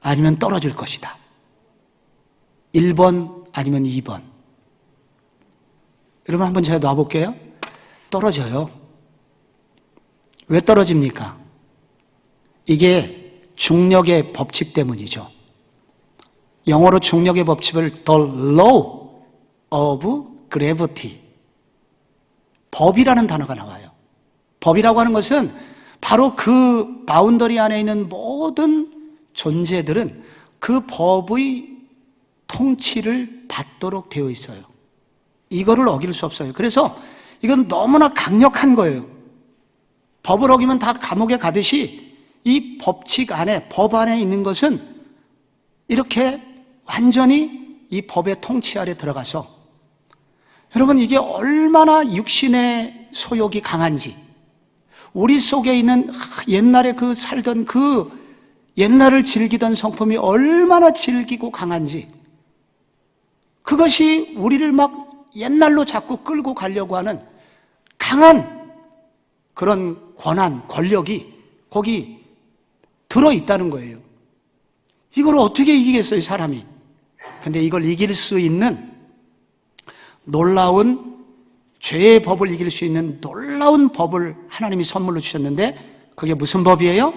아니면 떨어질 것이다. 1번 아니면 2번. 여러분 한번 제가 놔볼게요. 떨어져요. 왜 떨어집니까? 이게 중력의 법칙 때문이죠. 영어로 중력의 법칙을 The Law of Gravity, 법이라는 단어가 나와요. 법이라고 하는 것은 바로 그 바운더리 안에 있는 모든 존재들은 그 법의 통치를 받도록 되어 있어요. 이거를 어길 수 없어요. 그래서 이건 너무나 강력한 거예요. 법을 어기면 다 감옥에 가듯이 이 법칙 안에, 법 안에 있는 것은 이렇게 완전히 이 법의 통치 아래 들어가서, 여러분 이게 얼마나 육신의 소욕이 강한지, 우리 속에 있는 옛날에 그 살던 그 옛날을 즐기던 성품이 얼마나 질기고 강한지, 그것이 우리를 막 옛날로 자꾸 끌고 가려고 하는 강한 그런 권한, 권력이 거기 들어있다는 거예요. 이걸 어떻게 이기겠어요, 사람이? 근데 이걸 이길 수 있는 놀라운, 죄의 법을 이길 수 있는 놀라운 법을 하나님이 선물로 주셨는데, 그게 무슨 법이에요?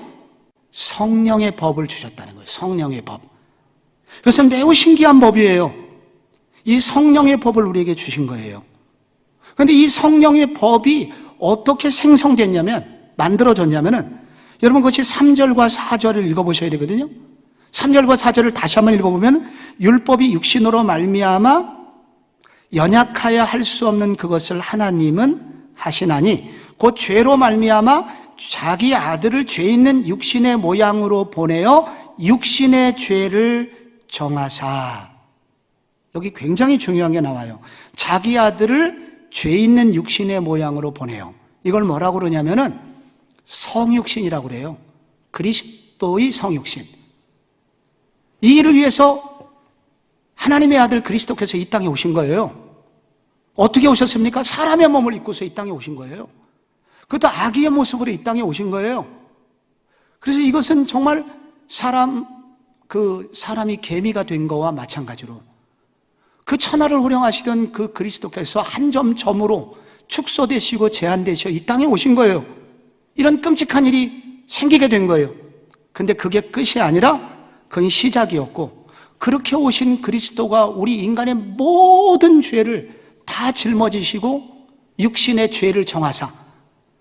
성령의 법을 주셨다는 거예요. 성령의 법. 그것은 매우 신기한 법이에요. 이 성령의 법을 우리에게 주신 거예요. 그런데 이 성령의 법이 어떻게 생성됐냐면, 만들어졌냐면은, 여러분 그것이 3절과 4절을 읽어보셔야 되거든요. 3절과 4절을 다시 한번 읽어보면, 율법이 육신으로 말미암아 연약하여 할 수 없는 그것을 하나님은 하시나니 곧 죄로 말미암아 자기 아들을 죄 있는 육신의 모양으로 보내어 육신의 죄를 정하사. 여기 굉장히 중요한 게 나와요. 자기 아들을 죄 있는 육신의 모양으로 보내요. 이걸 뭐라고 그러냐면은 성육신이라고 그래요. 그리스도의 성육신. 이 일을 위해서 하나님의 아들 그리스도께서 이 땅에 오신 거예요. 어떻게 오셨습니까? 사람의 몸을 입고서 이 땅에 오신 거예요. 그것도 아기의 모습으로 이 땅에 오신 거예요. 그래서 이것은 정말 사람이 개미가 된 거와 마찬가지로 그 천하를 호령하시던 그 그리스도께서 한 점으로 축소되시고 제한되셔 이 땅에 오신 거예요. 이런 끔찍한 일이 생기게 된 거예요. 근데 그게 끝이 아니라 그건 시작이었고, 그렇게 오신 그리스도가 우리 인간의 모든 죄를 다 짊어지시고 육신의 죄를 정하사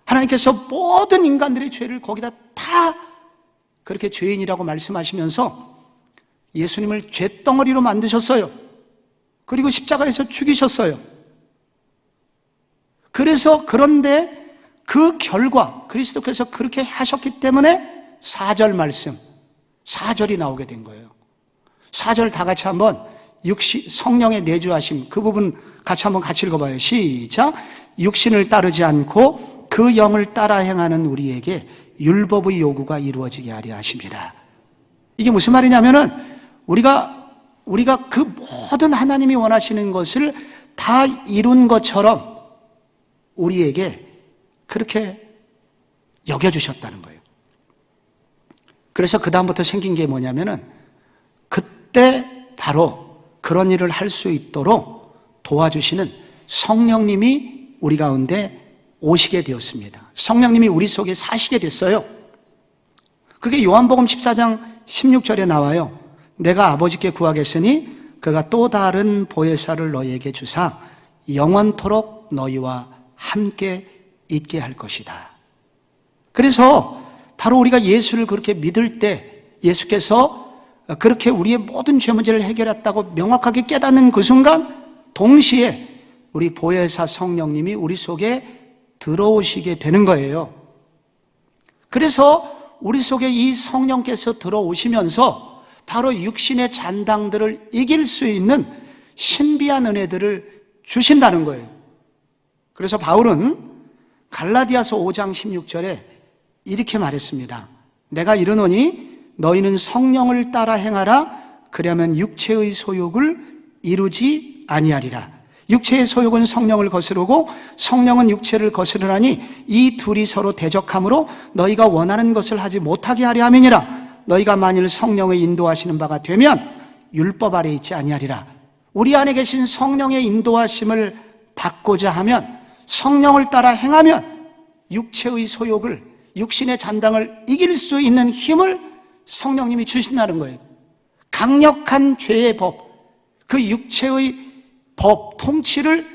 하나님께서 모든 인간들의 죄를 거기다 다 그렇게 죄인이라고 말씀하시면서 예수님을 죄덩어리로 만드셨어요. 그리고 십자가에서 죽이셨어요. 그런데 그 결과 그리스도께서 그렇게 하셨기 때문에 4절 말씀, 4절이 나오게 된 거예요. 4절 다 같이 한번 성령의 내주하심, 그 부분 한번 같이 읽어봐요. 시작. 육신을 따르지 않고 그 영을 따라 행하는 우리에게 율법의 요구가 이루어지게 하려 하심이라. 이게 무슨 말이냐면은 우리가 그 모든 하나님이 원하시는 것을 다 이룬 것처럼 우리에게 그렇게 여겨주셨다는 거예요. 그래서 그 다음부터 생긴 게 뭐냐면은 그때 바로 그런 일을 할 수 있도록 도와주시는 성령님이 우리 가운데 오시게 되었습니다. 성령님이 우리 속에 사시게 됐어요. 그게 요한복음 14장 16절에 나와요. 내가 아버지께 구하겠으니 그가 또 다른 보혜사를 너희에게 주사 영원토록 너희와 함께 있게 할 것이다. 그래서 바로 우리가 예수를 그렇게 믿을 때 예수께서 그렇게 우리의 모든 죄 문제를 해결했다고 명확하게 깨닫는 그 순간 동시에 우리 보혜사 성령님이 우리 속에 들어오시게 되는 거예요. 그래서 우리 속에 이 성령께서 들어오시면서 바로 육신의 잔당들을 이길 수 있는 신비한 은혜들을 주신다는 거예요. 그래서 바울은 갈라디아서 5장 16절에 이렇게 말했습니다. 내가 이르노니 너희는 성령을 따라 행하라. 그리하면 육체의 소욕을 이루지 아니하리라. 육체의 소욕은 성령을 거스르고 성령은 육체를 거스르나니 이 둘이 서로 대적하므로 너희가 원하는 것을 하지 못하게 하려 함이니라. 너희가 만일 성령의 인도하시는 바가 되면 율법 아래 있지 아니하리라. 우리 안에 계신 성령의 인도하심을 받고자 하면, 성령을 따라 행하면 육체의 소욕을, 육신의 잔당을 이길 수 있는 힘을 성령님이 주신다는 거예요. 강력한 죄의 법, 그 육체의 법, 통치를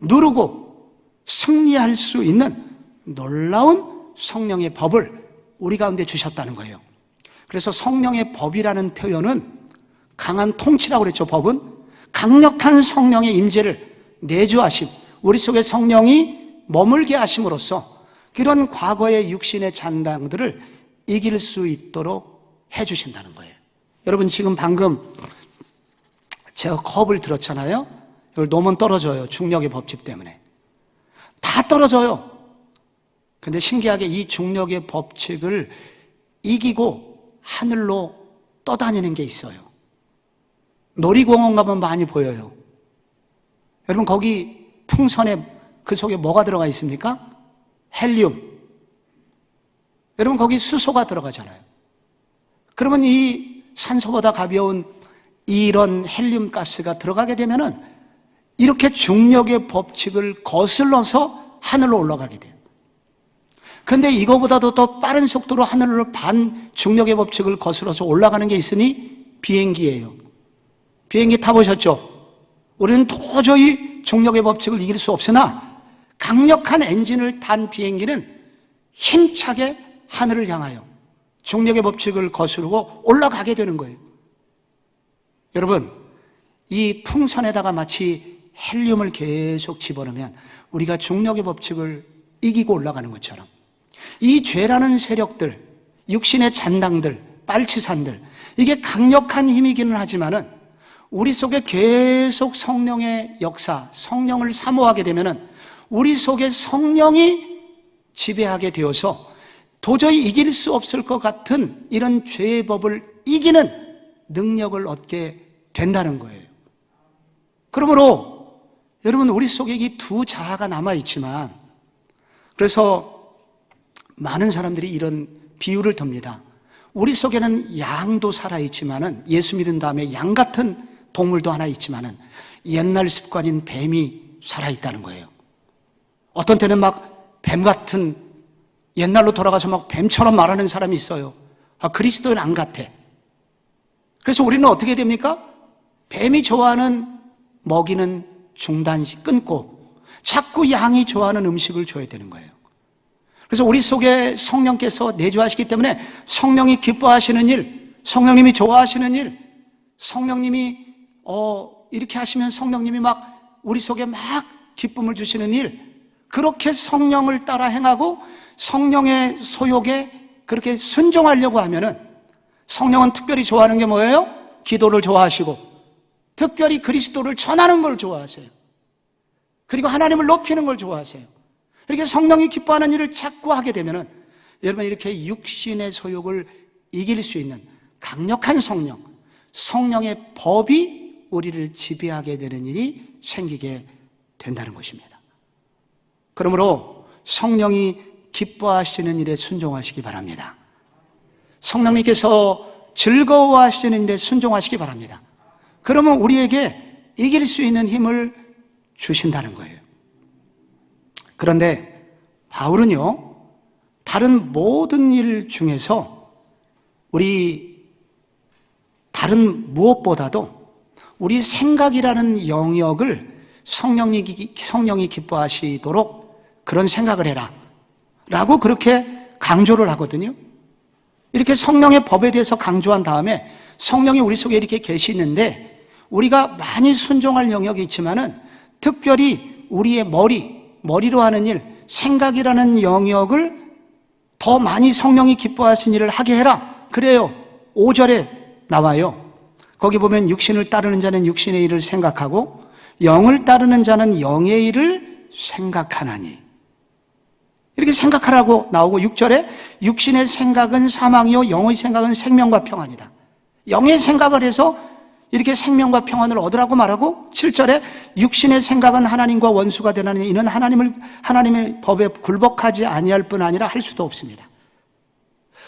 누르고 승리할 수 있는 놀라운 성령의 법을 우리 가운데 주셨다는 거예요. 그래서 성령의 법이라는 표현은 강한 통치라고 그랬죠. 법은 강력한 성령의 임재를 내주하심, 우리 속에 성령이 머물게 하심으로써 그런 과거의 육신의 잔당들을 이길 수 있도록 해주신다는 거예요. 여러분, 지금 방금 제가 컵을 들었잖아요. 이걸 놓으면 떨어져요. 중력의 법칙 때문에. 다 떨어져요. 근데 신기하게 이 중력의 법칙을 이기고 하늘로 떠다니는 게 있어요. 놀이공원 가면 많이 보여요. 여러분, 거기 풍선에 그 속에 뭐가 들어가 있습니까? 헬륨. 여러분, 거기 수소가 들어가잖아요. 그러면 이 산소보다 가벼운 이런 헬륨 가스가 들어가게 되면은 이렇게 중력의 법칙을 거슬러서 하늘로 올라가게 돼요. 근데 이거보다도 더 빠른 속도로 하늘로 반중력의 법칙을 거슬러서 올라가는 게 있으니 비행기예요. 비행기 타보셨죠? 우리는 도저히 중력의 법칙을 이길 수 없으나 강력한 엔진을 탄 비행기는 힘차게 하늘을 향하여 중력의 법칙을 거스르고 올라가게 되는 거예요. 여러분, 이 풍선에다가 마치 헬륨을 계속 집어넣으면 우리가 중력의 법칙을 이기고 올라가는 것처럼 이 죄라는 세력들, 육신의 잔당들, 빨치산들, 이게 강력한 힘이기는 하지만은 우리 속에 계속 성령의 역사, 성령을 사모하게 되면은 우리 속에 성령이 지배하게 되어서 도저히 이길 수 없을 것 같은 이런 죄의 법을 이기는 능력을 얻게 된다는 거예요. 그러므로 여러분, 우리 속에 이 두 자아가 남아있지만 그래서 많은 사람들이 이런 비유를 듭니다. 우리 속에는 양도 살아있지만은, 예수 믿은 다음에 양 같은 동물도 하나 있지만은 옛날 습관인 뱀이 살아있다는 거예요. 어떤 때는 막 뱀 같은, 옛날로 돌아가서 막 뱀처럼 말하는 사람이 있어요. 그리스도는 안 같아. 그래서 우리는 어떻게 됩니까? 뱀이 좋아하는 먹이는 중단시 끊고 자꾸 양이 좋아하는 음식을 줘야 되는 거예요. 그래서 우리 속에 성령께서 내주하시기 때문에 성령이 기뻐하시는 일, 성령님이 좋아하시는 일, 성령님이 이렇게 하시면 성령님이 막 우리 속에 막 기쁨을 주시는 일, 그렇게 성령을 따라 행하고 성령의 소욕에 그렇게 순종하려고 하면은, 성령은 특별히 좋아하는 게 뭐예요? 기도를 좋아하시고 특별히 그리스도를 전하는 걸 좋아하세요. 그리고 하나님을 높이는 걸 좋아하세요. 이렇게 성령이 기뻐하는 일을 자꾸 하게 되면은, 여러분, 이렇게 육신의 소욕을 이길 수 있는 강력한 성령, 성령의 법이 우리를 지배하게 되는 일이 생기게 된다는 것입니다. 그러므로 성령이 기뻐하시는 일에 순종하시기 바랍니다. 성령님께서 즐거워하시는 일에 순종하시기 바랍니다. 그러면 우리에게 이길 수 있는 힘을 주신다는 거예요. 그런데 바울은요, 다른 모든 일 중에서 다른 무엇보다도 우리 생각이라는 영역을 성령이 기뻐하시도록 그런 생각을 해라 라고 그렇게 강조를 하거든요. 이렇게 성령의 법에 대해서 강조한 다음에 성령이 우리 속에 이렇게 계시는데, 우리가 많이 순종할 영역이 있지만은 특별히 우리의 머리로 하는 일, 생각이라는 영역을 더 많이 성령이 기뻐하신 일을 하게 해라. 그래요. 5절에 나와요. 거기 보면 육신을 따르는 자는 육신의 일을 생각하고 영을 따르는 자는 영의 일을 생각하나니, 이렇게 생각하라고 나오고, 6절에 육신의 생각은 사망이요 영의 생각은 생명과 평안이다. 영의 생각을 해서 이렇게 생명과 평안을 얻으라고 말하고, 7절에 육신의 생각은 하나님과 원수가 되나니 이는 하나님의 법에 굴복하지 아니할 뿐 아니라 할 수도 없습니다.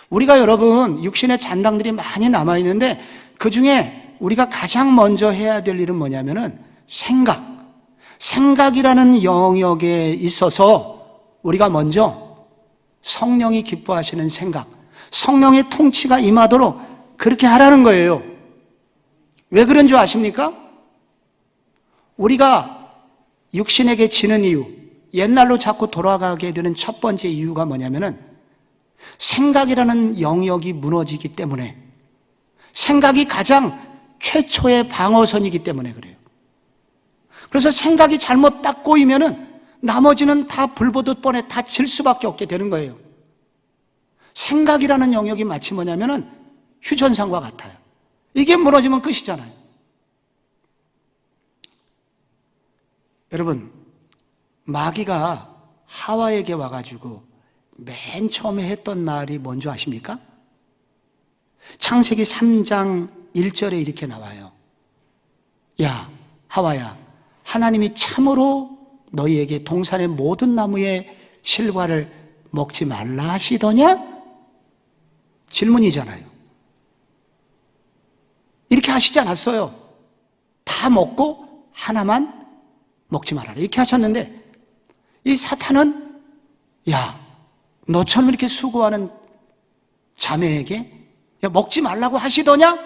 우리가 여러분 육신의 잔당들이 많이 남아있는데, 그 중에 우리가 가장 먼저 해야 될 일은 뭐냐면은 생각이라는 영역에 있어서 우리가 먼저 성령이 기뻐하시는 생각, 성령의 통치가 임하도록 그렇게 하라는 거예요. 왜 그런 줄 아십니까? 우리가 육신에게 지는 이유, 옛날로 자꾸 돌아가게 되는 첫 번째 이유가 뭐냐면은 생각이라는 영역이 무너지기 때문에, 생각이 가장 최초의 방어선이기 때문에 그래요. 그래서 생각이 잘못 딱 꼬이면은 나머지는 다 불보듯 뻔해 다 질 수밖에 없게 되는 거예요. 생각이라는 영역이 마치 뭐냐면은 휴전선과 같아요. 이게 무너지면 끝이잖아요. 여러분, 마귀가 하와에게 와가지고 맨 처음에 했던 말이 뭔지 아십니까? 창세기 3장 1절에 이렇게 나와요. 야, 하와야, 하나님이 참으로 너희에게 동산의 모든 나무의 실과를 먹지 말라 하시더냐? 질문이잖아요. 이렇게 하시지 않았어요. 다 먹고 하나만 먹지 말아라, 이렇게 하셨는데, 이 사탄은 야, 너처럼 이렇게 수고하는 자매에게 야, 먹지 말라고 하시더냐?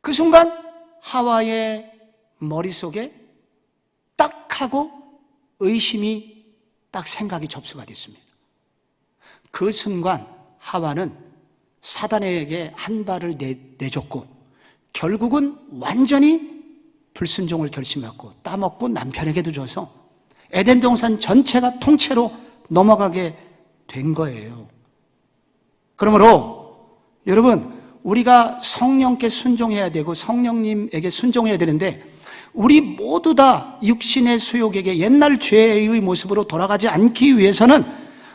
그 순간 하와의 머릿속에 딱 하고 의심이 딱 생각이 접수가 됐습니다. 그 순간 하와는 사단에게 한 발을 내줬고 결국은 완전히 불순종을 결심했고 따먹고 남편에게도 줘서 에덴 동산 전체가 통째로 넘어가게 된 거예요. 그러므로 여러분, 우리가 성령께 순종해야 되고 성령님에게 순종해야 되는데, 우리 모두 다 육신의 수욕에게 옛날 죄의 모습으로 돌아가지 않기 위해서는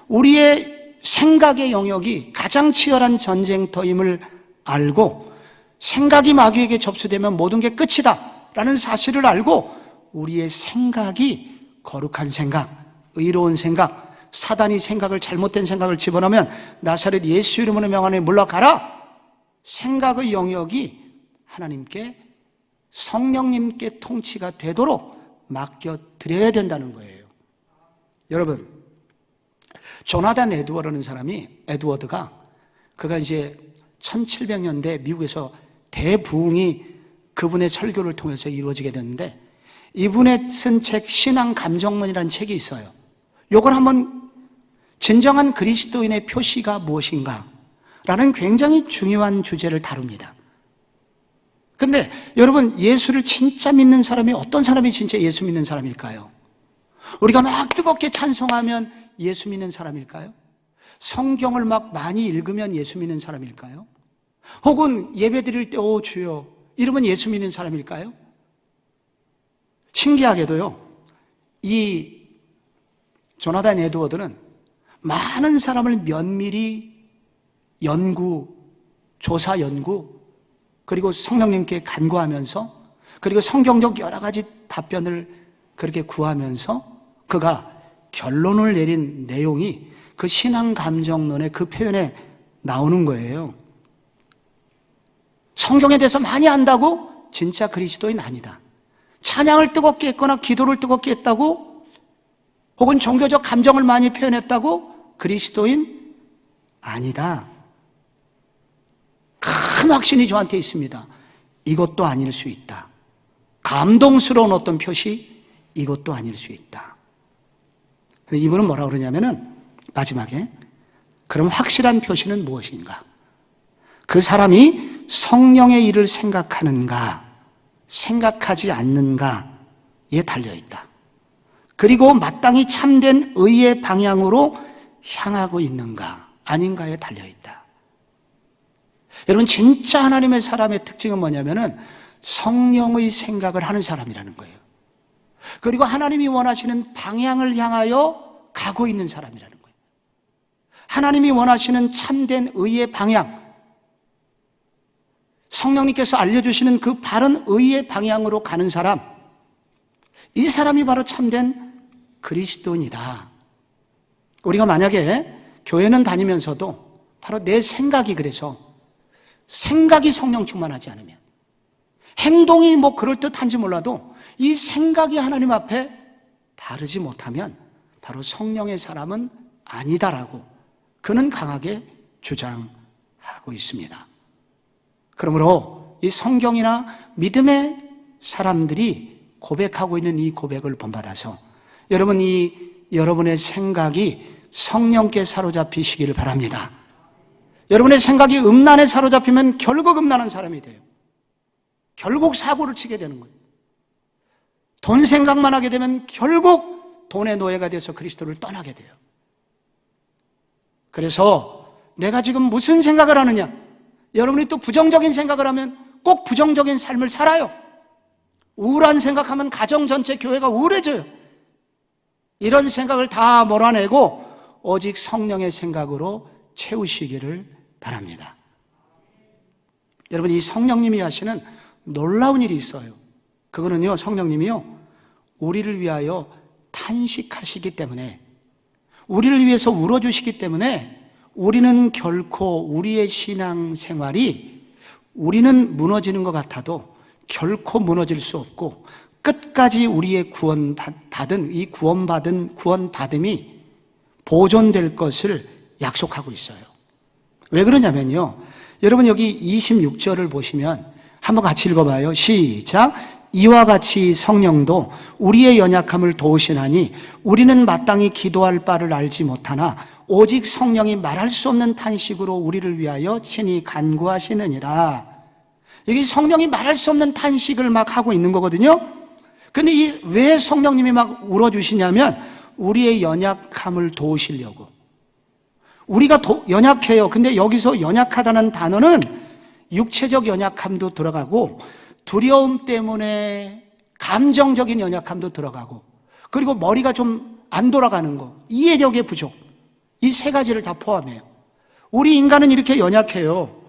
우리의 생각의 영역이 가장 치열한 전쟁터임을 알고, 생각이 마귀에게 접수되면 모든 게 끝이다 라는 사실을 알고, 우리의 생각이 거룩한 생각, 의로운 생각, 사단이 생각을 잘못된 생각을 집어넣으면 나사렛 예수 이름으로 명하노니 물러가라. 생각의 영역이 하나님께 성령님께 통치가 되도록 맡겨드려야 된다는 거예요. 여러분, 조나단 에드워드라는 사람이 그가 이제 1700년대 미국에서 대부흥이 그분의 설교를 통해서 이루어지게 됐는데 이분의 쓴 책 신앙 감정론이라는 책이 있어요. 이걸 한번 진정한 그리스도인의 표시가 무엇인가 라는 굉장히 중요한 주제를 다룹니다. 근데 여러분, 예수를 진짜 믿는 사람이 어떤 사람이 진짜 예수 믿는 사람일까요? 우리가 막 뜨겁게 찬송하면 예수 믿는 사람일까요? 성경을 막 많이 읽으면 예수 믿는 사람일까요? 혹은 예배 드릴 때 오 주여 이러면 예수 믿는 사람일까요? 신기하게도요, 이 조나단 에드워드는 많은 사람을 면밀히 조사 연구, 그리고 성령님께 간구하면서, 그리고 성경적 여러 가지 답변을 그렇게 구하면서 그가 결론을 내린 내용이 그 신앙 감정론의 그 표현에 나오는 거예요. 성경에 대해서 많이 안다고 진짜 그리스도인 아니다. 찬양을 뜨겁게 했거나 기도를 뜨겁게 했다고, 혹은 종교적 감정을 많이 표현했다고 그리스도인 아니다. 큰 확신이 저한테 있습니다. 이것도 아닐 수 있다. 감동스러운 어떤 표시, 이것도 아닐 수 있다. 근데 이분은 뭐라고 그러냐면은 마지막에, 그럼 확실한 표시는 무엇인가? 그 사람이 성령의 일을 생각하는가, 생각하지 않는가에 달려있다. 그리고 마땅히 참된 의의 방향으로 향하고 있는가, 아닌가에 달려있다. 여러분, 진짜 하나님의 사람의 특징은 뭐냐면은 성령의 생각을 하는 사람이라는 거예요. 그리고 하나님이 원하시는 방향을 향하여 가고 있는 사람이라는 거예요. 하나님이 원하시는 참된 의의 방향, 성령님께서 알려주시는 그 바른 의의 방향으로 가는 사람, 이 사람이 바로 참된 그리스도인이다. 우리가 만약에 교회는 다니면서도 바로 내 생각이, 그래서 생각이 성령 충만하지 않으면, 행동이 뭐 그럴듯한지 몰라도 이 생각이 하나님 앞에 바르지 못하면 바로 성령의 사람은 아니다라고 그는 강하게 주장하고 있습니다. 그러므로 이 성경이나 믿음의 사람들이 고백하고 있는 이 고백을 본받아서 여러분의 생각이 성령께 사로잡히시기를 바랍니다. 여러분의 생각이 음란에 사로잡히면 결국 음란한 사람이 돼요. 결국 사고를 치게 되는 거예요. 돈 생각만 하게 되면 결국 돈의 노예가 돼서 그리스도를 떠나게 돼요. 그래서 내가 지금 무슨 생각을 하느냐, 여러분이 또 부정적인 생각을 하면 꼭 부정적인 삶을 살아요. 우울한 생각하면 가정 전체, 교회가 우울해져요. 이런 생각을 다 몰아내고 오직 성령의 생각으로 채우시기를 바랍니다. 여러분, 이 성령님이 하시는 놀라운 일이 있어요. 그거는요, 성령님이요, 우리를 위하여 탄식하시기 때문에, 우리를 위해서 울어주시기 때문에 우리는 결코 우리의 신앙 생활이, 우리는 무너지는 것 같아도 결코 무너질 수 없고 끝까지 우리의 구원받음이 보존될 것을 약속하고 있어요. 왜 그러냐면요, 여러분 여기 26절을 보시면 한번 같이 읽어봐요. 시작. 이와 같이 성령도 우리의 연약함을 도우시나니 우리는 마땅히 기도할 바를 알지 못하나 오직 성령이 말할 수 없는 탄식으로 우리를 위하여 친히 간구하시느니라. 여기 성령이 말할 수 없는 탄식을 막 하고 있는 거거든요. 근데 왜 성령님이 막 울어주시냐면 우리의 연약함을 도우시려고. 우리가 연약해요. 근데 여기서 연약하다는 단어는 육체적 연약함도 들어가고 두려움 때문에 감정적인 연약함도 들어가고, 그리고 머리가 좀 안 돌아가는 거, 이해력의 부족, 이 세 가지를 다 포함해요. 우리 인간은 이렇게 연약해요.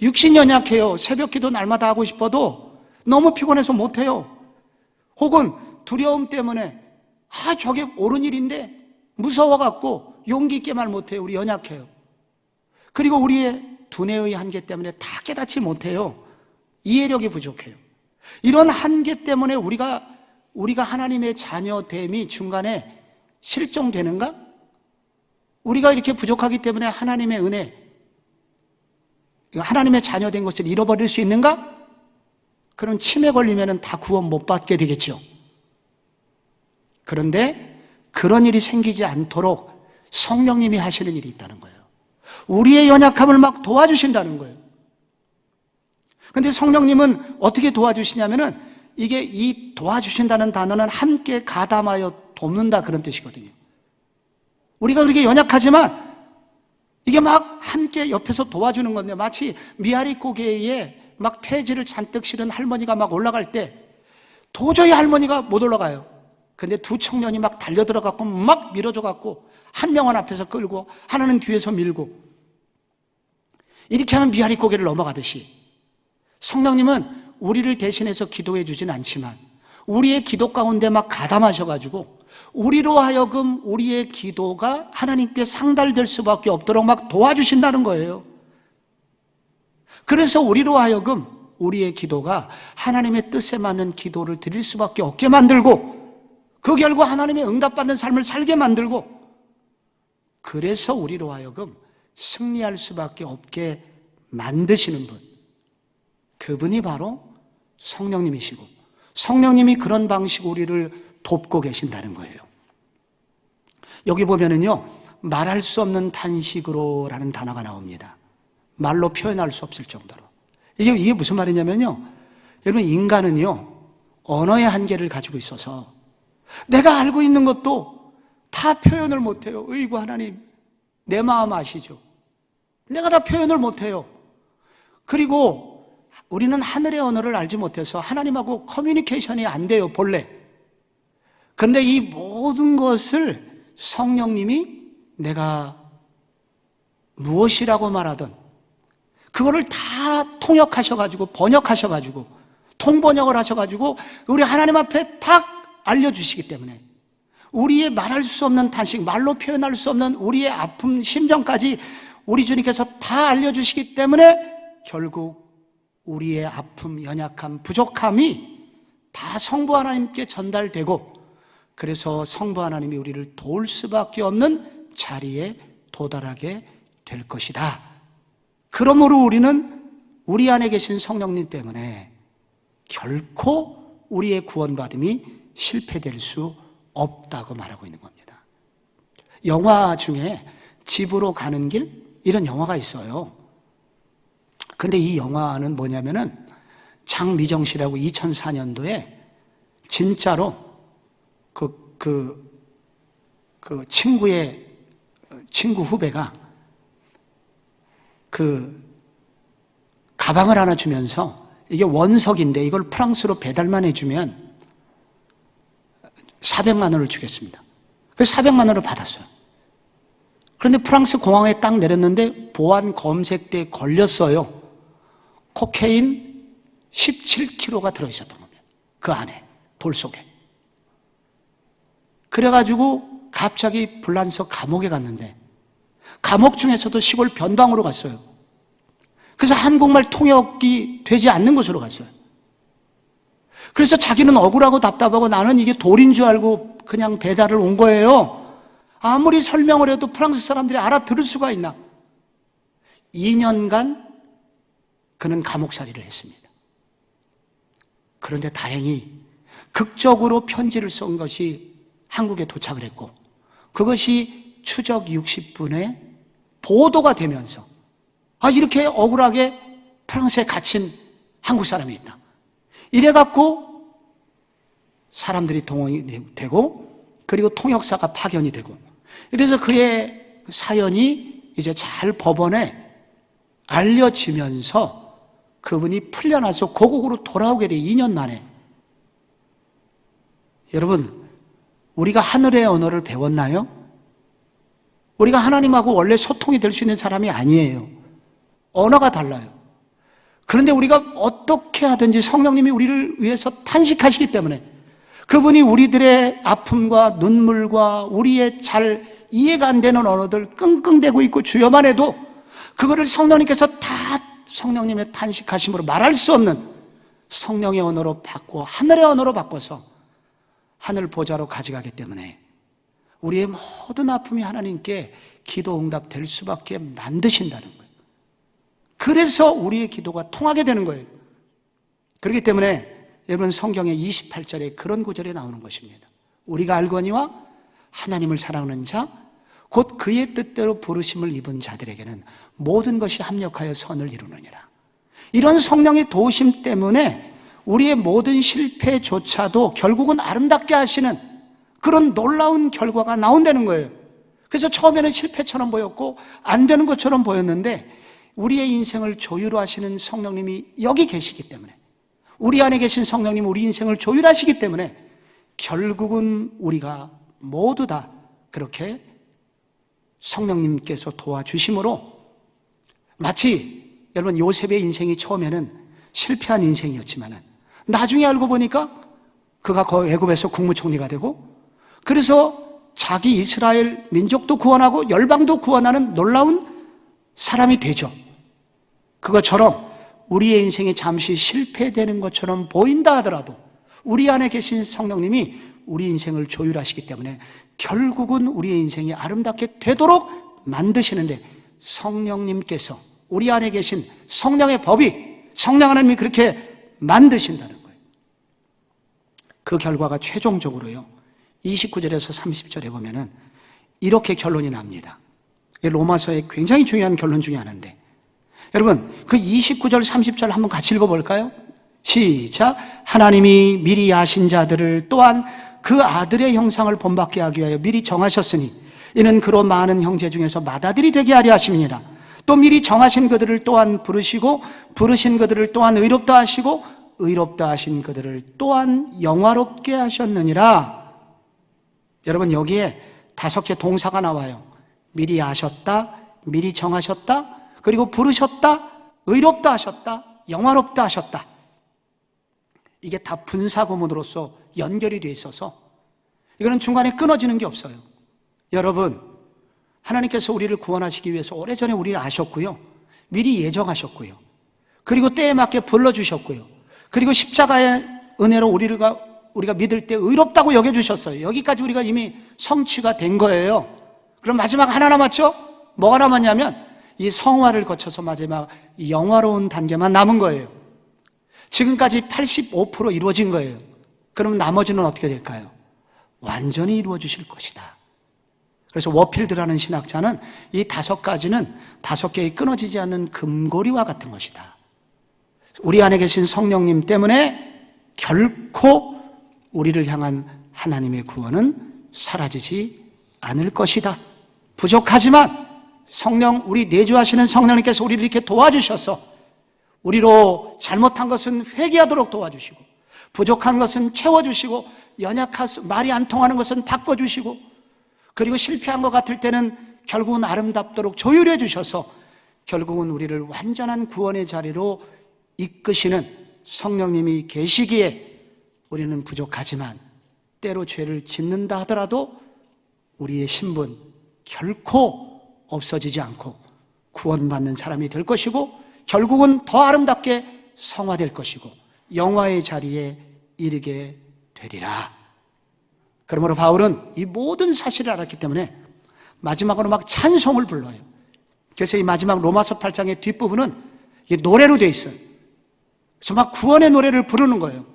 육신 연약해요. 새벽 기도 날마다 하고 싶어도 너무 피곤해서 못해요. 혹은 두려움 때문에 저게 옳은 일인데 무서워갖고 용기 있게 말 못해요. 우리 연약해요. 그리고 우리의 두뇌의 한계 때문에 다 깨닫지 못해요. 이해력이 부족해요. 이런 한계 때문에 우리가 하나님의 자녀됨이 중간에 실종되는가? 우리가 이렇게 부족하기 때문에 하나님의 은혜, 하나님의 자녀된 것을 잃어버릴 수 있는가? 그런 치매 걸리면 다 구원 못 받게 되겠죠. 그런데 그런 일이 생기지 않도록 성령님이 하시는 일이 있다는 거예요. 우리의 연약함을 막 도와주신다는 거예요. 근데 성령님은 어떻게 도와주시냐면은 이게 이 도와주신다는 단어는 함께 가담하여 돕는다 그런 뜻이거든요. 우리가 그렇게 연약하지만 이게 막 함께 옆에서 도와주는 건데 마치 미아리 고개에 막 폐지를 잔뜩 실은 할머니가 막 올라갈 때 도저히 할머니가 못 올라가요. 근데 두 청년이 막 달려들어갖고 막 밀어줘갖고 한 명은 앞에서 끌고 하나는 뒤에서 밀고 이렇게 하면 미아리 고개를 넘어가듯이 성령님은 우리를 대신해서 기도해 주진 않지만 우리의 기도 가운데 막 가담하셔가지고 우리로 하여금 우리의 기도가 하나님께 상달될 수밖에 없도록 막 도와주신다는 거예요. 그래서 우리로 하여금 우리의 기도가 하나님의 뜻에 맞는 기도를 드릴 수밖에 없게 만들고 그 결과 하나님의 응답받는 삶을 살게 만들고 그래서 우리로 하여금 승리할 수밖에 없게 만드시는 분, 그분이 바로 성령님이시고 성령님이 그런 방식으로 우리를 돕고 계신다는 거예요. 여기 보면은요, 말할 수 없는 탄식으로라는 단어가 나옵니다. 말로 표현할 수 없을 정도로. 이게 무슨 말이냐면요, 여러분, 인간은요, 언어의 한계를 가지고 있어서 내가 알고 있는 것도 다 표현을 못해요. 의구 하나님, 내 마음 아시죠? 내가 다 표현을 못해요. 그리고 우리는 하늘의 언어를 알지 못해서 하나님하고 커뮤니케이션이 안 돼요, 본래. 그런데 이 모든 것을 성령님이 내가 무엇이라고 말하든 그거를 다 통역하셔가지고 번역하셔가지고 통번역을 하셔가지고 우리 하나님 앞에 딱 알려주시기 때문에 우리의 말할 수 없는 탄식, 말로 표현할 수 없는 우리의 아픔, 심정까지 우리 주님께서 다 알려주시기 때문에 결국 우리의 아픔, 연약함, 부족함이 다 성부 하나님께 전달되고 그래서 성부 하나님이 우리를 도울 수밖에 없는 자리에 도달하게 될 것이다. 그러므로 우리는 우리 안에 계신 성령님 때문에 결코 우리의 구원받음이 실패될 수 없다고 말하고 있는 겁니다. 영화 중에 집으로 가는 길, 이런 영화가 있어요. 근데 이 영화는 뭐냐면은 장미정 씨라고 2004년도에 진짜로 그 친구 후배가 그 가방을 하나 주면서 이게 원석인데 이걸 프랑스로 배달만 해주면 400만 원을 주겠습니다. 그래서 400만 원을 받았어요. 그런데 프랑스 공항에 딱 내렸는데 보안 검색대에 걸렸어요. 코케인 17kg가 들어있었던 겁니다. 그 안에, 돌 속에. 그래가지고 갑자기 불란서 감옥에 갔는데 감옥 중에서도 시골 변방으로 갔어요. 그래서 한국말 통역이 되지 않는 곳으로 갔어요. 그래서 자기는 억울하고 답답하고 나는 이게 돌인 줄 알고 그냥 배달을 온 거예요. 아무리 설명을 해도 프랑스 사람들이 알아들을 수가 있나. 2년간 그는 감옥살이를 했습니다. 그런데 다행히 극적으로 편지를 쓴 것이 한국에 도착을 했고 그것이 추적 60분에 보도가 되면서 이렇게 억울하게 프랑스에 갇힌 한국 사람이 있다. 이래갖고 사람들이 동원이 되고 그리고 통역사가 파견이 되고 그래서 그의 사연이 이제 잘 법원에 알려지면서 그분이 풀려나서 고국으로 돌아오게 돼 2년 만에. 여러분, 우리가 하늘의 언어를 배웠나요? 우리가 하나님하고 원래 소통이 될 수 있는 사람이 아니에요. 언어가 달라요. 그런데 우리가 어떻게 하든지 성령님이 우리를 위해서 탄식하시기 때문에 그분이 우리들의 아픔과 눈물과 우리의 잘 이해가 안 되는 언어들 끙끙대고 있고 주여만 해도 그거를 성령님께서 다 성령님의 탄식하심으로 말할 수 없는 성령의 언어로 바꿔 하늘의 언어로 바꿔서 하늘 보좌로 가져가기 때문에 우리의 모든 아픔이 하나님께 기도 응답될 수밖에 만드신다는 거예요. 그래서 우리의 기도가 통하게 되는 거예요. 그렇기 때문에 여러분 성경의 28절에 그런 구절이 나오는 것입니다. 우리가 알거니와 하나님을 사랑하는 자 곧 그의 뜻대로 부르심을 입은 자들에게는 모든 것이 합력하여 선을 이루느니라. 이런 성령의 도우심 때문에 우리의 모든 실패조차도 결국은 아름답게 하시는 그런 놀라운 결과가 나온다는 거예요. 그래서 처음에는 실패처럼 보였고 안 되는 것처럼 보였는데 우리의 인생을 조율하시는 성령님이 여기 계시기 때문에, 우리 안에 계신 성령님 우리 인생을 조율하시기 때문에 결국은 우리가 모두 다 그렇게 성령님께서 도와주심으로, 마치 여러분 요셉의 인생이 처음에는 실패한 인생이었지만 나중에 알고 보니까 그가 애굽에서 국무총리가 되고, 그래서 자기 이스라엘 민족도 구원하고 열방도 구원하는 놀라운 사람이 되죠. 그것처럼 우리의 인생이 잠시 실패되는 것처럼 보인다 하더라도 우리 안에 계신 성령님이 우리 인생을 조율하시기 때문에 결국은 우리의 인생이 아름답게 되도록 만드시는데, 성령님께서 우리 안에 계신 성령의 법이, 성령 하나님이 그렇게 만드신다는 거예요. 그 결과가 최종적으로요 29절에서 30절에 보면은 이렇게 결론이 납니다. 로마서의 굉장히 중요한 결론 중에 하나인데, 여러분 그 29절 30절 한번 같이 읽어볼까요? 시작. 하나님이 미리 아신 자들을 또한 그 아들의 형상을 본받게 하기 위하여 미리 정하셨으니 이는 그로 많은 형제 중에서 맏아들이 되게 하려 하심이니라. 또 미리 정하신 그들을 또한 부르시고 부르신 그들을 또한 의롭다 하시고 의롭다 하신 그들을 또한 영화롭게 하셨느니라. 여러분 여기에 5개 동사가 나와요. 미리 아셨다, 미리 정하셨다, 그리고 부르셨다, 의롭다 하셨다, 영화롭다 하셨다. 이게 다 분사구문으로서 연결이 되어 있어서 이거는 중간에 끊어지는 게 없어요. 여러분, 하나님께서 우리를 구원하시기 위해서 오래전에 우리를 아셨고요, 미리 예정하셨고요, 그리고 때에 맞게 불러주셨고요, 그리고 십자가의 은혜로 우리가 믿을 때 의롭다고 여겨주셨어요. 여기까지 우리가 이미 성취가 된 거예요. 그럼 마지막 하나 남았죠? 뭐가 남았냐면 이 성화를 거쳐서 마지막 영화로운 단계만 남은 거예요. 지금까지 85% 이루어진 거예요. 그럼 나머지는 어떻게 될까요? 완전히 이루어 주실 것이다. 그래서 워필드라는 신학자는 이 5가지는 5개의 끊어지지 않는 금고리와 같은 것이다. 우리 안에 계신 성령님 때문에 결코 우리를 향한 하나님의 구원은 사라지지 않을 것이다. 부족하지만 성령, 우리 내주하시는 성령님께서 우리를 이렇게 도와주셔서 우리로 잘못한 것은 회개하도록 도와주시고, 부족한 것은 채워주시고, 말이 안 통하는 것은 바꿔주시고, 그리고 실패한 것 같을 때는 결국은 아름답도록 조율해 주셔서 결국은 우리를 완전한 구원의 자리로 이끄시는 성령님이 계시기에 우리는 부족하지만 때로 죄를 짓는다 하더라도 우리의 신분 결코 없어지지 않고 구원받는 사람이 될 것이고, 결국은 더 아름답게 성화될 것이고 영화의 자리에 이르게 되리라. 그러므로 바울은 이 모든 사실을 알았기 때문에 마지막으로 막 찬송을 불러요. 그래서 이 마지막 로마서 8장의 뒷부분은 노래로 돼 있어요. 그래서 막 구원의 노래를 부르는 거예요.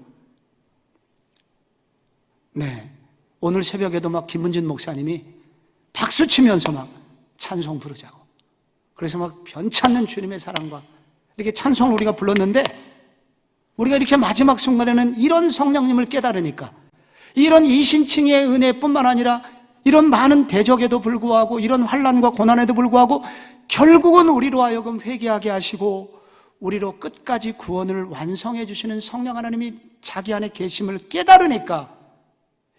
네, 오늘 새벽에도 막 김문진 목사님이 박수 치면서 막 찬송 부르자고, 그래서 막 변찮는 주님의 사랑과 이렇게 찬송을 우리가 불렀는데, 우리가 이렇게 마지막 순간에는 이런 성령님을 깨달으니까, 이런 이신칭의 은혜뿐만 아니라 이런 많은 대적에도 불구하고 이런 환난과 고난에도 불구하고 결국은 우리로 하여금 회개하게 하시고 우리로 끝까지 구원을 완성해 주시는 성령 하나님이 자기 안에 계심을 깨달으니까,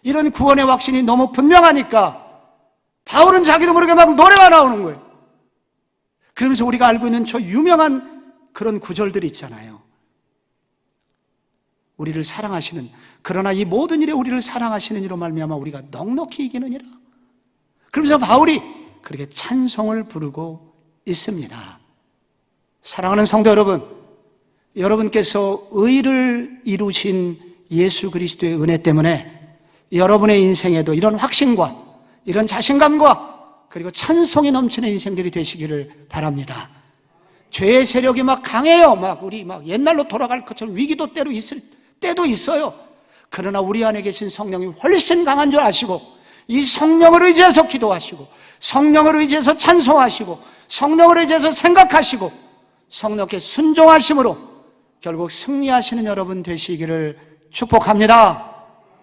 이런 구원의 확신이 너무 분명하니까 바울은 자기도 모르게 막 노래가 나오는 거예요. 그러면서 우리가 알고 있는 저 유명한 그런 구절들이 있잖아요. 우리를 사랑하시는, 그러나 이 모든 일에 우리를 사랑하시는 이로 말미암아 우리가 넉넉히 이기느니라. 그러면서 바울이 그렇게 찬송을 부르고 있습니다. 사랑하는 성도 여러분, 여러분께서 의를 이루신 예수 그리스도의 은혜 때문에 여러분의 인생에도 이런 확신과 이런 자신감과 그리고 찬송이 넘치는 인생들이 되시기를 바랍니다. 죄의 세력이 막 강해요. 우리 옛날로 돌아갈 것처럼 위기도 때로 있을 때도 있어요. 그러나 우리 안에 계신 성령이 훨씬 강한 줄 아시고, 이 성령을 의지해서 기도하시고, 성령을 의지해서 찬송하시고, 성령을 의지해서 생각하시고, 성령께 순종하심으로 결국 승리하시는 여러분 되시기를 축복합니다.